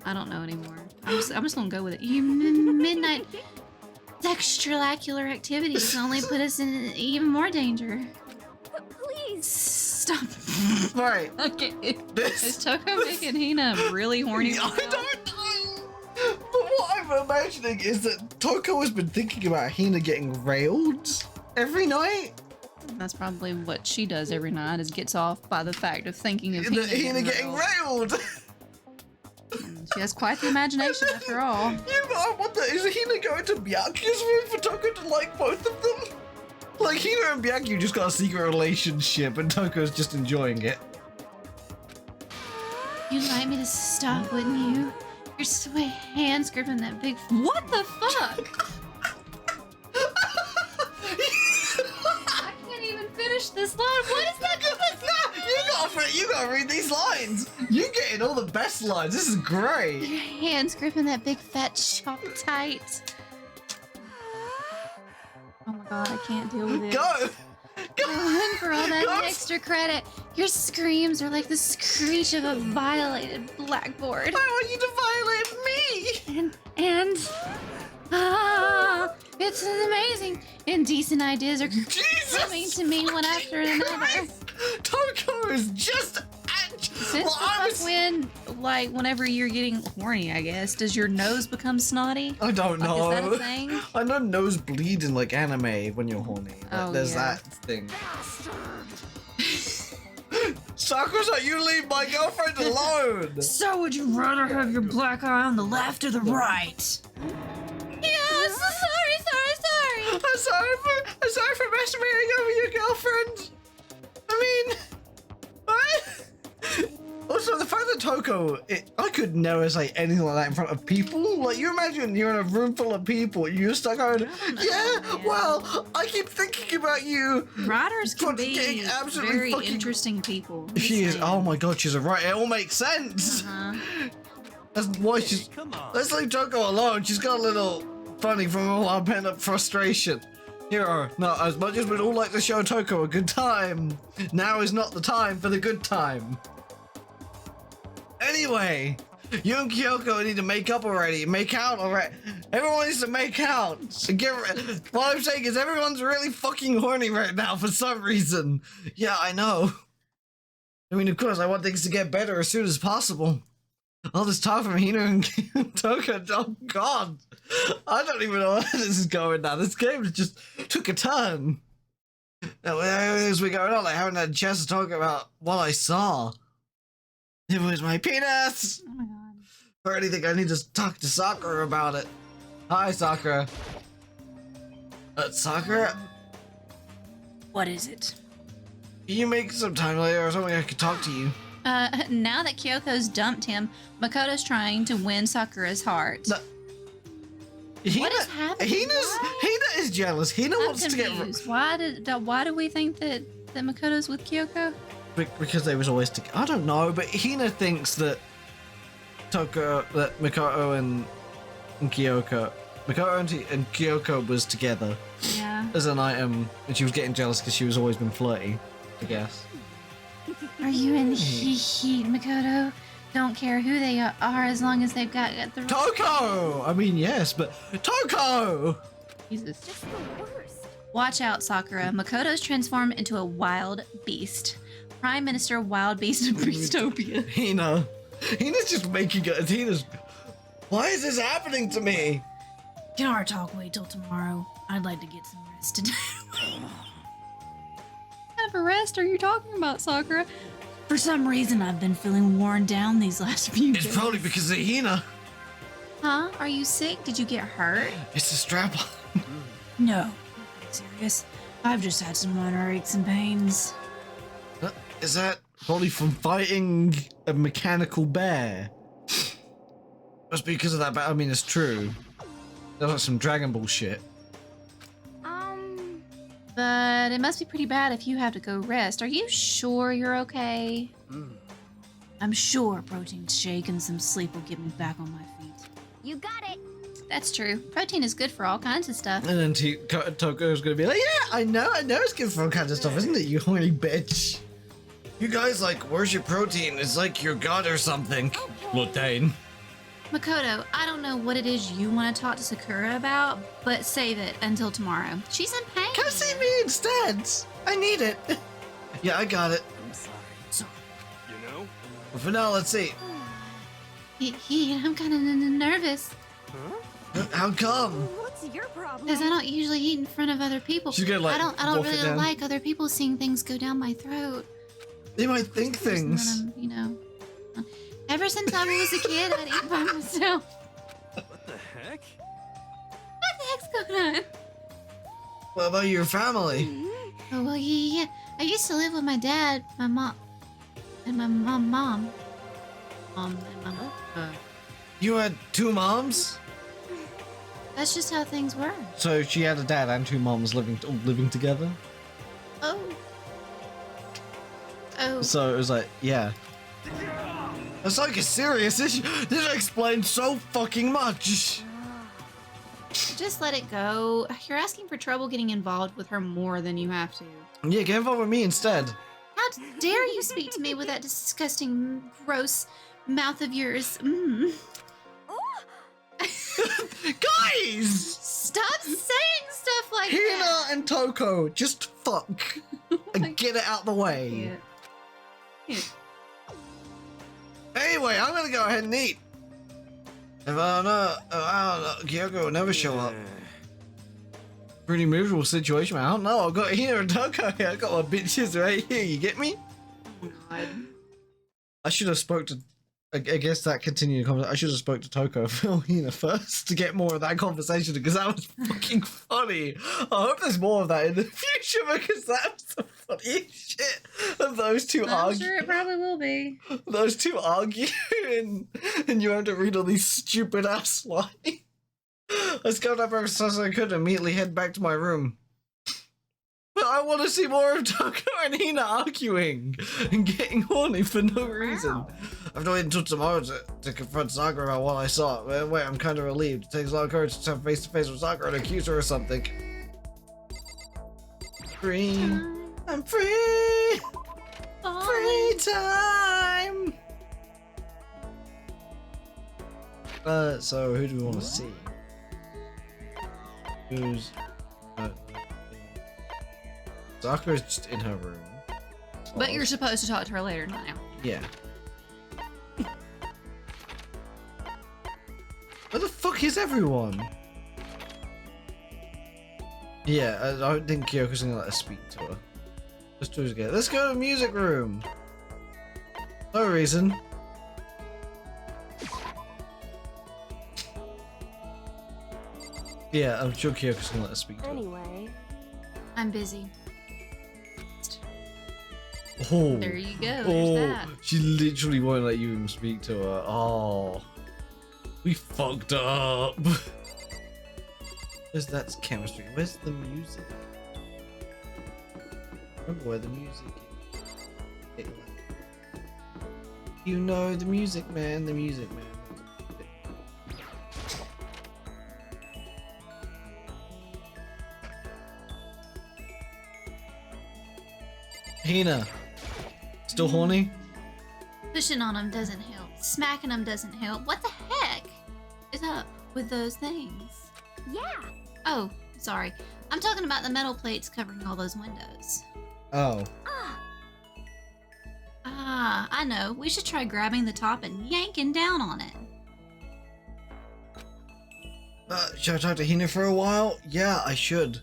I don't know anymore. I'm just gonna go with it. You midnight extracurricular activities only put us in even more danger. Please. Stop. Right. Okay. Is This. Toko making Hina really horny? I don't know. But what I'm imagining is that Toko has been thinking about Hina getting railed every night. That's probably what she does every night, is gets off by the fact of thinking of Hina getting railed. She has quite the imagination after all. Yeah, but I wonder, is Hina going to Byakuya's room for Toko to like both of them? Like, Hina and Byakuya just got a secret relationship and Toko's just enjoying it. You'd like me to stop, wouldn't you? Your sweet hands gripping that big. What the fuck? I can't even finish this line. What is that? You gotta read these lines. You're getting all the best lines. This is great. Your hands gripping that big fat chalk tight. Oh my god, I can't deal with it. Go. And for all that Go. extra credit, your screams are like the screech of a violated blackboard. I want you to violate me. And it's amazing. Indecent ideas are Jesus coming to me one after another. Christ. Toko is just. Since Well, I was- whenever you're getting horny, I guess, does your nose become snotty? I don't Like, know. is that a thing? I know nose bleed in like anime when you're horny. Oh, There's yeah. that thing. Sakura's like, you leave my girlfriend alone. So would you rather have your black eye on the left or the right? Yes, sorry. I'm sorry for masturbating over your girlfriend. I mean, what? Also, the fact that Toko, I could never say anything like that in front of people. Like, you imagine you're in a room full of people, you're stuck going, yeah, man. well, I keep thinking about you. Writers can Fucking be getting absolutely very fucking- interesting people. She is, oh my god, she's a right, it all makes sense. Uh-huh. That's why she's, Come on. let's leave Toko alone. She's got a little funny from all our pent up frustration. Hero, no, as much as we'd all like to show Toko a good time, now is not the time for the good time. Anyway, you and Kyoko need to make up already. Make out already. Everyone needs to make out. What I'm saying is everyone's really fucking horny right now for some reason. Yeah, I know. I mean, of course, I want things to get better as soon as possible. All this talk from Hina and Toko, oh god. I don't even know where this is going now. This game just took a turn. Now, as we're going on, I haven't had a chance to talk about what I saw. It was my penis! Oh my god. For anything, I need to talk to Sakura about it. Hi, Sakura. Sakura? What is it? Can you make some time later or something I could talk to you? Now that Kyoko's dumped him, Makoto's trying to win Sakura's heart. No. What is happening? Hina is jealous. Hina I'm wants to get confused. Why do we think that Makoto's with Kyoko? because they was always together. I don't know, but Hina thinks that Makoto and Kyoko was together Yeah. as an item, and she was getting jealous because she was always been flirty, I guess. Are you in heat, Makoto? Don't care who they are as long as they've got the Toko! I mean, yes, but Toko! Jesus. Just the worst. Watch out, Sakura. Makoto's transformed into a wild beast. Prime Minister Wild Beast of Beastopia. Hina's just making it. Hina's. Why is this happening to me? Can our talk wait till tomorrow? I'd like to get some rest today. What kind of a rest are you talking about, Sakura? For some reason, I've been feeling worn down these last few days. It's probably because of Hina. Huh? Are you sick? Did you get hurt? It's a strap on. No. Not serious. I've just had some minor aches and pains. Is that probably from fighting a mechanical bear? Must be because of that, but I mean, it's true. That's like some Dragon Ball shit. But it must be pretty bad if you have to go rest. Are you sure you're okay? I'm sure a protein shake and some sleep will get me back on my feet. You got it. That's true. Protein is good for all kinds of stuff. And then Toko's gonna be like, yeah, I know it's good for all kinds of stuff, isn't it, you horny bitch? You guys, like, where's your protein? It's like your god or something. Lutane. Makoto, I don't know what it is you want to talk to Sakura about, but save it until tomorrow. She's in pain. Come see me instead. I need it. Yeah, I got it. I'm sorry. You know? But for now, let's see. I'm kind of nervous How come? What's your problem? because I don't usually eat in front of other people. She's gonna, like, I don't wolf it really down. like other people seeing things go down my throat. They might think things. And then I'm, ever since I was a kid, I'd eat by myself. What the heck? What the heck's going on? What about your family? Oh, well, yeah. I used to live with my dad, my mom, and my mom. And my mom. You had two moms? That's just how things were. So she had a dad and two moms living together? Oh. Oh. So it was like, yeah. That's like a serious issue. This explains so fucking much. Just let it go. You're asking for trouble getting involved with her more than you have to. Yeah, get involved with me instead. How dare you speak to me with that disgusting, gross mouth of yours? Guys! Stop saying stuff like Hina that. and Toko, just fuck. And get it out the way. Yeah. Anyway, I'm gonna go ahead and eat. If I don't know, Kyoko will never show up. Pretty miserable situation, man. I don't know. I've got Hina and Toko here. I got my bitches right here. You get me? God. I should have spoke to. I guess that continued conversation. I should have spoke to Toko for Hina first to get more of that conversation because that was fucking funny. I hope there's more of that in the future because that was the funniest shit of those two I'm arguing. sure it probably will be. Those two arguing, and you have to read all these stupid ass lines. I scanned up as fast as I could and immediately head back to my room. But I want to see more of Toko and Hina arguing and getting horny for no reason. I have to wait until tomorrow to confront Sakura about what I saw. Wait, I'm kind of relieved. It takes a lot of courage to stand face to face with Sakura and accuse her of something. Free. I'm free. Free time. So who do we want to see? Who's Sakura's just in her room. But you're supposed to talk to her later, not now. Yeah. Where the fuck is everyone? Yeah, I don't think Kyoko's gonna let us speak to her. Let's do it again. Let's go to the music room. No reason. Yeah, I'm sure Kyoko's gonna let us speak to her. Anyway, I'm busy. Oh. There you go. There's Oh, that. she literally won't let you even speak to her. Oh. We fucked up. Because that's chemistry. Where's the music? Remember where the music is. You know the music, man. The music, man. Hina. Still horny? Pushing on him doesn't help. Smacking him doesn't help. What the heck is up with those things? Yeah. Oh, sorry. I'm talking about the metal plates covering all those windows. Oh. Ah, I know. We should try grabbing the top and yanking down on it. Should I talk to Hina for a while? Yeah, I should.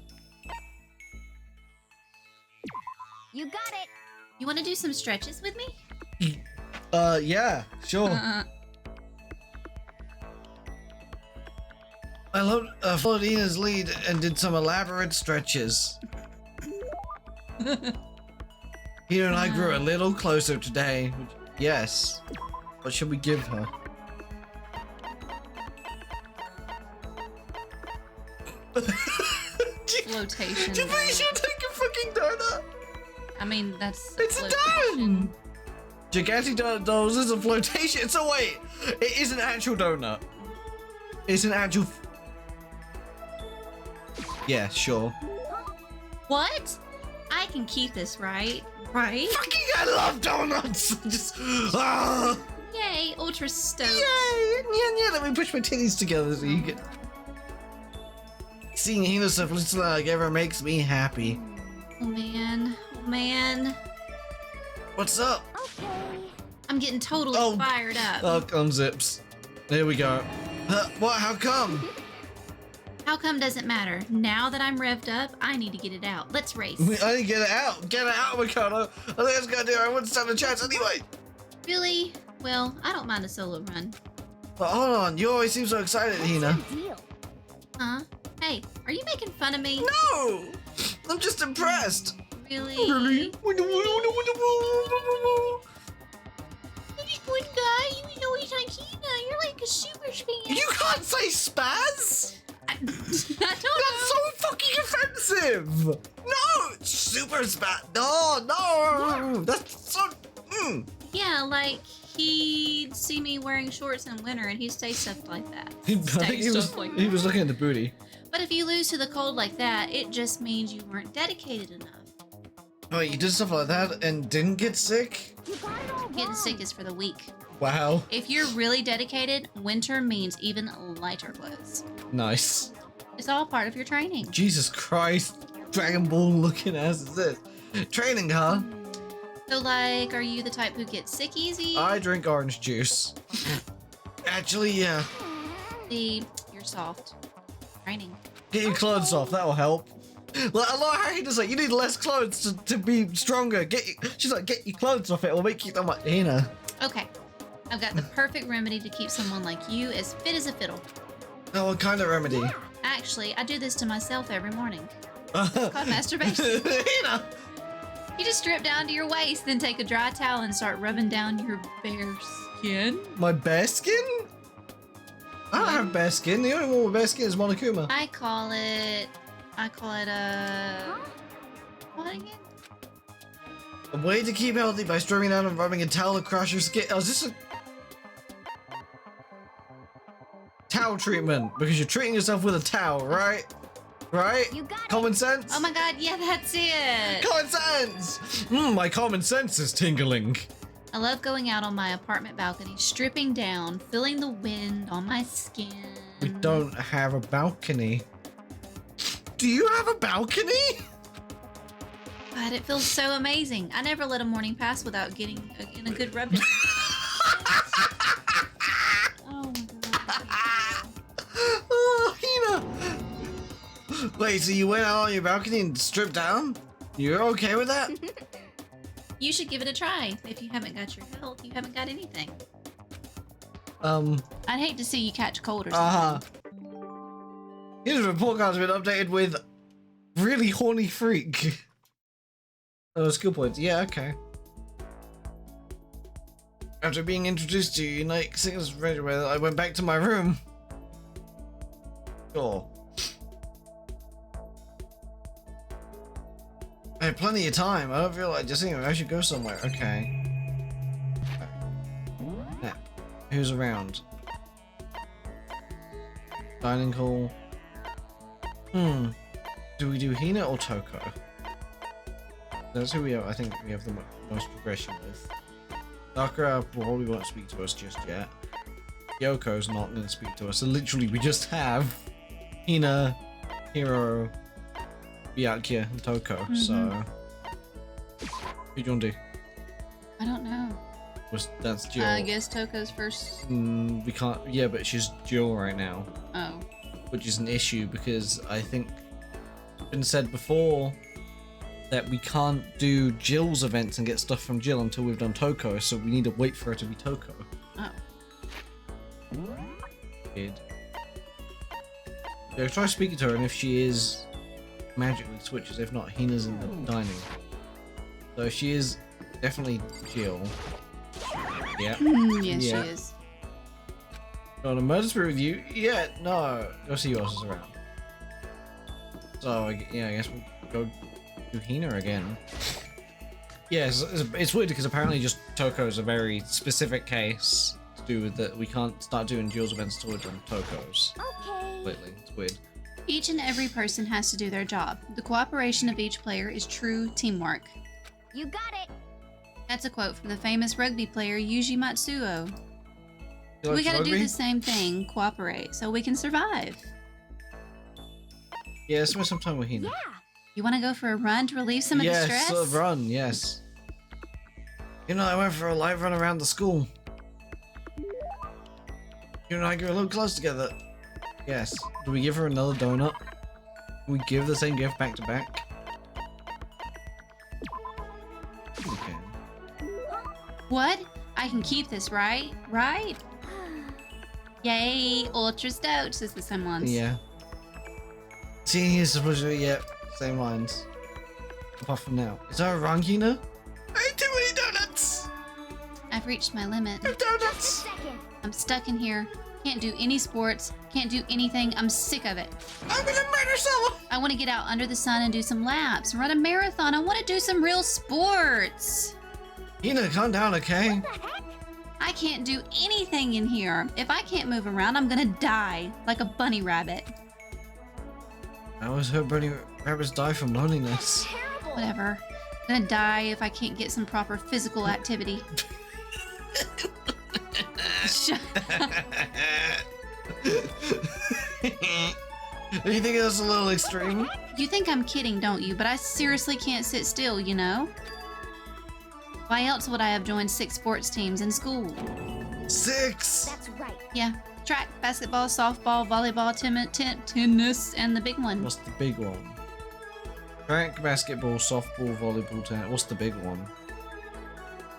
You got it. You want to do some stretches with me? Yeah, sure. I followed Hina's lead and did some elaborate stretches. Hina and I grew a little closer today. Yes. What should we give her? Flotation. Do you think she'll take a fucking donut? I mean, that's. It's done! Gigantic dolls is a flotation. So wait, it is an actual donut. It's an actual. Yeah, sure. What? I can keep this, right? Right? Fucking, I love donuts. Just Yay, ultra stoked. yeah. Let me push my titties together so you get. Seeing Hina stuff looks like ever makes me happy. Oh man, oh man. What's up? Okay. I'm getting totally Oh. fired up. Oh, unzips. There we go. What? How come? How come doesn't matter. Now that I'm revved up, I need to get it out. Let's race. I need to get it out. Get it out, Mikado. I think that's gonna do it. I wouldn't stand a chance anyway. Really? Well, I don't mind a solo run. But hold on, you always seem so excited, Hina. What's your deal? Huh? Hey, are you making fun of me? No! I'm just impressed. Really? Really? Good guy, you know he's like Hina. You're like a super fan. You can't say spaz! I don't That's know. so fucking offensive! No! Super spaz! No! That's so... Yeah, like he'd see me wearing shorts in winter and he'd say stuff like that. I think he was looking at the booty. But if you lose to the cold like that, it just means you weren't dedicated enough. Oh, you did stuff like that and didn't get sick? You got it all Getting wrong. sick is for the weak. Wow. If you're really dedicated, winter means even lighter clothes. Nice. It's all part of your training. Jesus Christ. Dragon Ball looking ass is this? Training, huh? So, like, are you the type who gets sick easy? I drink orange juice. Actually, yeah. See, you're soft. Training. Get your clothes off, that'll help. Like, I love how he does like, you need less clothes to be stronger. She's like, get your clothes off, it will make you. I'm like, Hina. Okay. I've got the perfect remedy to keep someone like you as fit as a fiddle. Oh, what kind of remedy? Actually, I do this to myself every morning. It's called masturbation. Hina! You just strip down to your waist, then take a dry towel and start rubbing down your bare skin. My bare skin? I don't have bare skin. The only one with bare skin is Monokuma. I call it what again? A way to keep healthy by stripping down and rubbing a towel across your skin. Oh, is this a towel treatment? Because you're treating yourself with a towel, right? Right? You got it. Common sense? Oh my god, yeah, that's it. Common sense! My common sense is tingling. I love going out on my apartment balcony, stripping down, feeling the wind on my skin. We don't have a balcony. Do you have a balcony? God, it feels so amazing. I never let a morning pass without getting in a good rub. Oh my god. Oh, Hina! Wait, so you went out on your balcony and stripped down? You're okay with that? You should give it a try. If you haven't got your health, you haven't got anything. I'd hate to see you catch cold or something. His report card's been updated with really horny freak. Oh, skill points. Yeah, okay. After being introduced to you, like 6 minutes later, I went back to my room. Sure. I have plenty of time. I don't feel like just thinking I should go somewhere. Okay. Nap. Who's around? Dining hall. Do we do Hina or Toko? That's who we have. I think we have the most progression with. Sakura probably won't speak to us just yet. Yoko's not going to speak to us. So literally, we just have Hina, Hiro, Byakuya, and Toko. So, who do you want to do? I don't know. That's Jill. I guess Toko's first. We can't. Yeah, but she's Jill right now, Oh. which is an issue because I think it's been said before that we can't do Jill's events and get stuff from Jill until we've done Toko, so we need to wait for her to be Toko. Oh. Weird. Yeah, try speaking to her, and if she is, magically switches. If not, Hina's in the dining. So if she is, definitely Jill. Yeah. Yes, Yeah. she is. On a murder spree with you? Yeah, no. Go see who else is around. So, yeah, I guess we'll go do Hina again. Yeah, it's weird because apparently just Toko is a very specific case to do with that. We can't start doing Jill's events until we've done Toko's. Okay. Completely. It's weird. Each and every person has to do their job. The cooperation of each player is true teamwork. You got it. That's a quote from the famous rugby player Yuji Matsuo. You We like gotta do rugby? the same thing, cooperate, so we can survive. Yeah, spend some time with Hina. Yeah. You wanna go for a run to relieve some of the stress? Yes, run, yes. You know, I went for a light run around the school. You and I grew a little close together. Yes. Do we give her another donut? Do we give the same gift back to back? We can. What? I can keep this, right? Right? Yay, ultra stoked, says the someone's. Yeah. Seeing you supposed to, yeah, same lines. Apart from now. Is that wrong, Hina? I ate too many donuts! I've reached my limit. Donuts! Second. I'm stuck in here. Can't do any sports. Can't do anything. I'm sick of it. I'm gonna murder someone! I want to get out under the sun and do some laps, run a marathon. I want to do some real sports. Hina, calm down, okay? The heck? I can't do anything in here. If I can't move around, I'm gonna die like a bunny rabbit. I always heard bunny rabbits die from loneliness. Terrible. Whatever. I'm gonna die if I can't get some proper physical activity. Shut Do you think that's a little extreme? You think I'm kidding, don't you? But I seriously can't sit still, you know? Why else would I have joined 6 sports teams in school? 6! That's right. Yeah, track, basketball, softball, volleyball, tennis, and the big one. What's the big one? Track, basketball, softball, volleyball, tennis. What's the big one?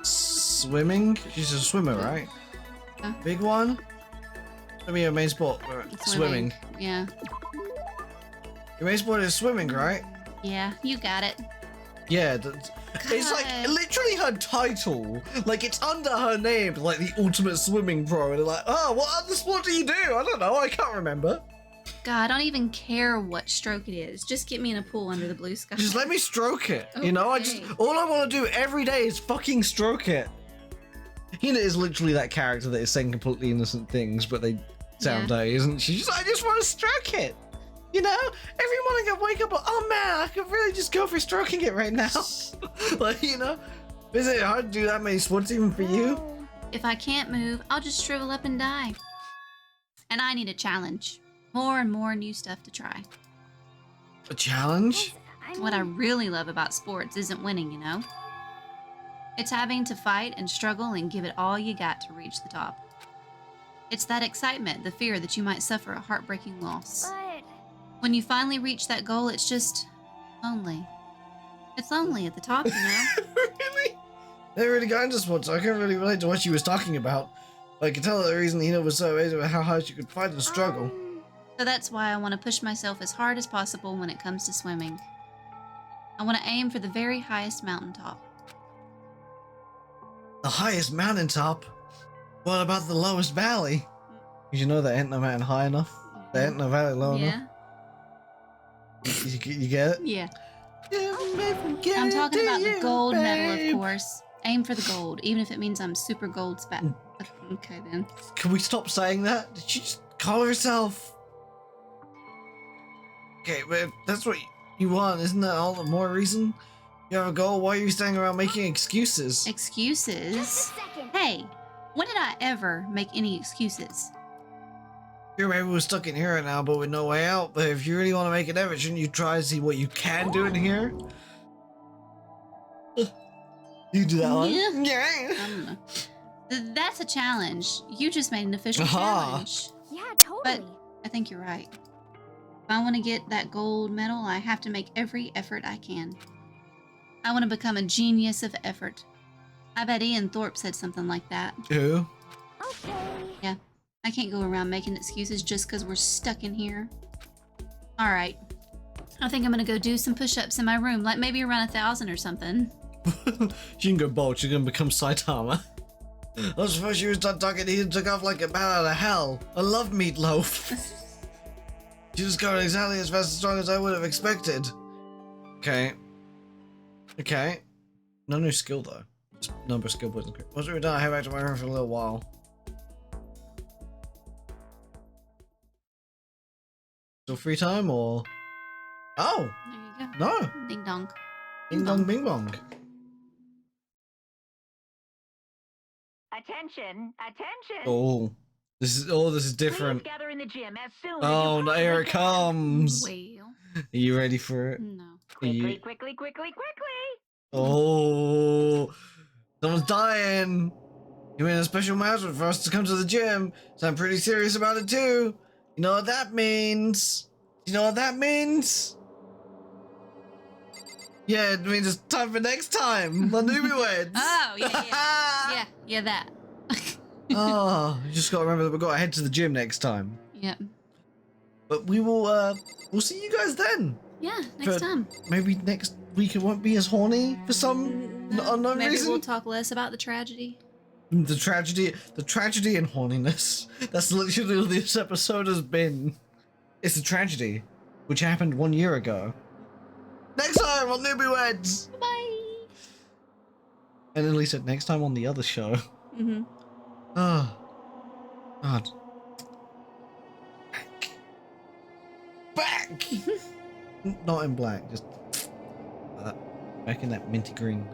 Swimming? She's a swimmer, right? Yeah. Big one? I mean, your main sport. Swimming. Yeah. Your main sport is swimming, right? Yeah, you got it. Yeah, it's like God. literally her title. Like it's under her name, like the ultimate swimming pro. And they're like, oh, what other sport do you do? I don't know. I can't remember. God, I don't even care what stroke it is. Just get me in a pool under the blue sky. Just let me stroke it. You know, Okay. all I want to do every day is fucking stroke it. Hina is literally that character that is saying completely innocent things, but they sound dirty, isn't she? She's like, I just want to stroke it. You know, every morning I wake up, oh man, I could really just go for stroking it right now. Like, you know, is it hard to do that many sports even for you? If I can't move, I'll just shrivel up and die. And I need a challenge. More and more new stuff to try. A challenge? What I really love about sports isn't winning, you know? It's having to fight and struggle and give it all you got to reach the top. It's that excitement, the fear that you might suffer a heartbreaking loss. But When you finally reach that goal, it's just lonely. It's lonely at the top, you know? Really? They really got into sports. I can't really relate to what she was talking about. I can tell the reason Hina was so amazed about how hard she could fight and struggle. So that's why I want to push myself as hard as possible when it comes to swimming. I want to aim for the very highest mountaintop. The highest mountaintop? What about the lowest valley? Did you know there ain't no mountain high enough? There ain't no valley low enough? Yeah? You get it? Yeah. I'm talking about the gold medal, of course. Aim for the gold, even if it means I'm super gold spat. Okay, then. Can we stop saying that? Did you just call herself? Okay, but that's what you want, isn't that all the more reason? You have a goal, why are you standing around making excuses? Excuses? Just a second. Hey, when did I ever make any excuses? Sure, maybe we're stuck in here right now, but with no way out. But if you really want to make an effort, shouldn't you try to see what you can do in here? You do that one? Yeah. Yeah. I don't know. That's a challenge. You just made an official Aha. challenge. Yeah, totally. But I think you're right. If I want to get that gold medal, I have to make every effort I can. I want to become a genius of effort. I bet Ian Thorpe said something like that. Who? Okay. Yeah, I can't go around making excuses just because we're stuck in here. All right. I think I'm going to go do some push-ups in my room, like maybe around 1,000 or something. She can go bold, she's gonna become Saitama. I was supposed you was done talking, he took off like a bat out of hell. I love meatloaf. She just got exactly as fast and strong as I would have expected. Okay. Okay. No new skill though. Just number of skill points. Once we're done, I head back to my room for a little while. Still free time or? Oh! There you go. No! Ding dong. Bing bong bing bong. Attention! Attention! Oh. This is different. Please gather in the gym as soon Oh, as no, you here it possibly comes. Well, Are you ready for it? no. Are you... Quickly! Oh, someone's dying. You made a special announcement for us to come to the gym, so I'm pretty serious about it too. You know what that means? You know what that means? Yeah, it means it's time for next time. The NoobyWeds. Oh, yeah. Yeah, that. Oh, you just gotta remember that we've got to head to the gym next time. Yeah. But we will, we'll see you guys then. Yeah, next For- time. Maybe next week it won't be as horny for some unknown Maybe reason. we'll talk less about the tragedy. The tragedy and horniness. That's literally what this episode has been. It's a tragedy, which happened 1 year ago. Next time on NoobyWeds! Bye. And at least next time on the other show. Mm-hmm. Oh. God. Back! Not in black, just like that. Back in that minty green.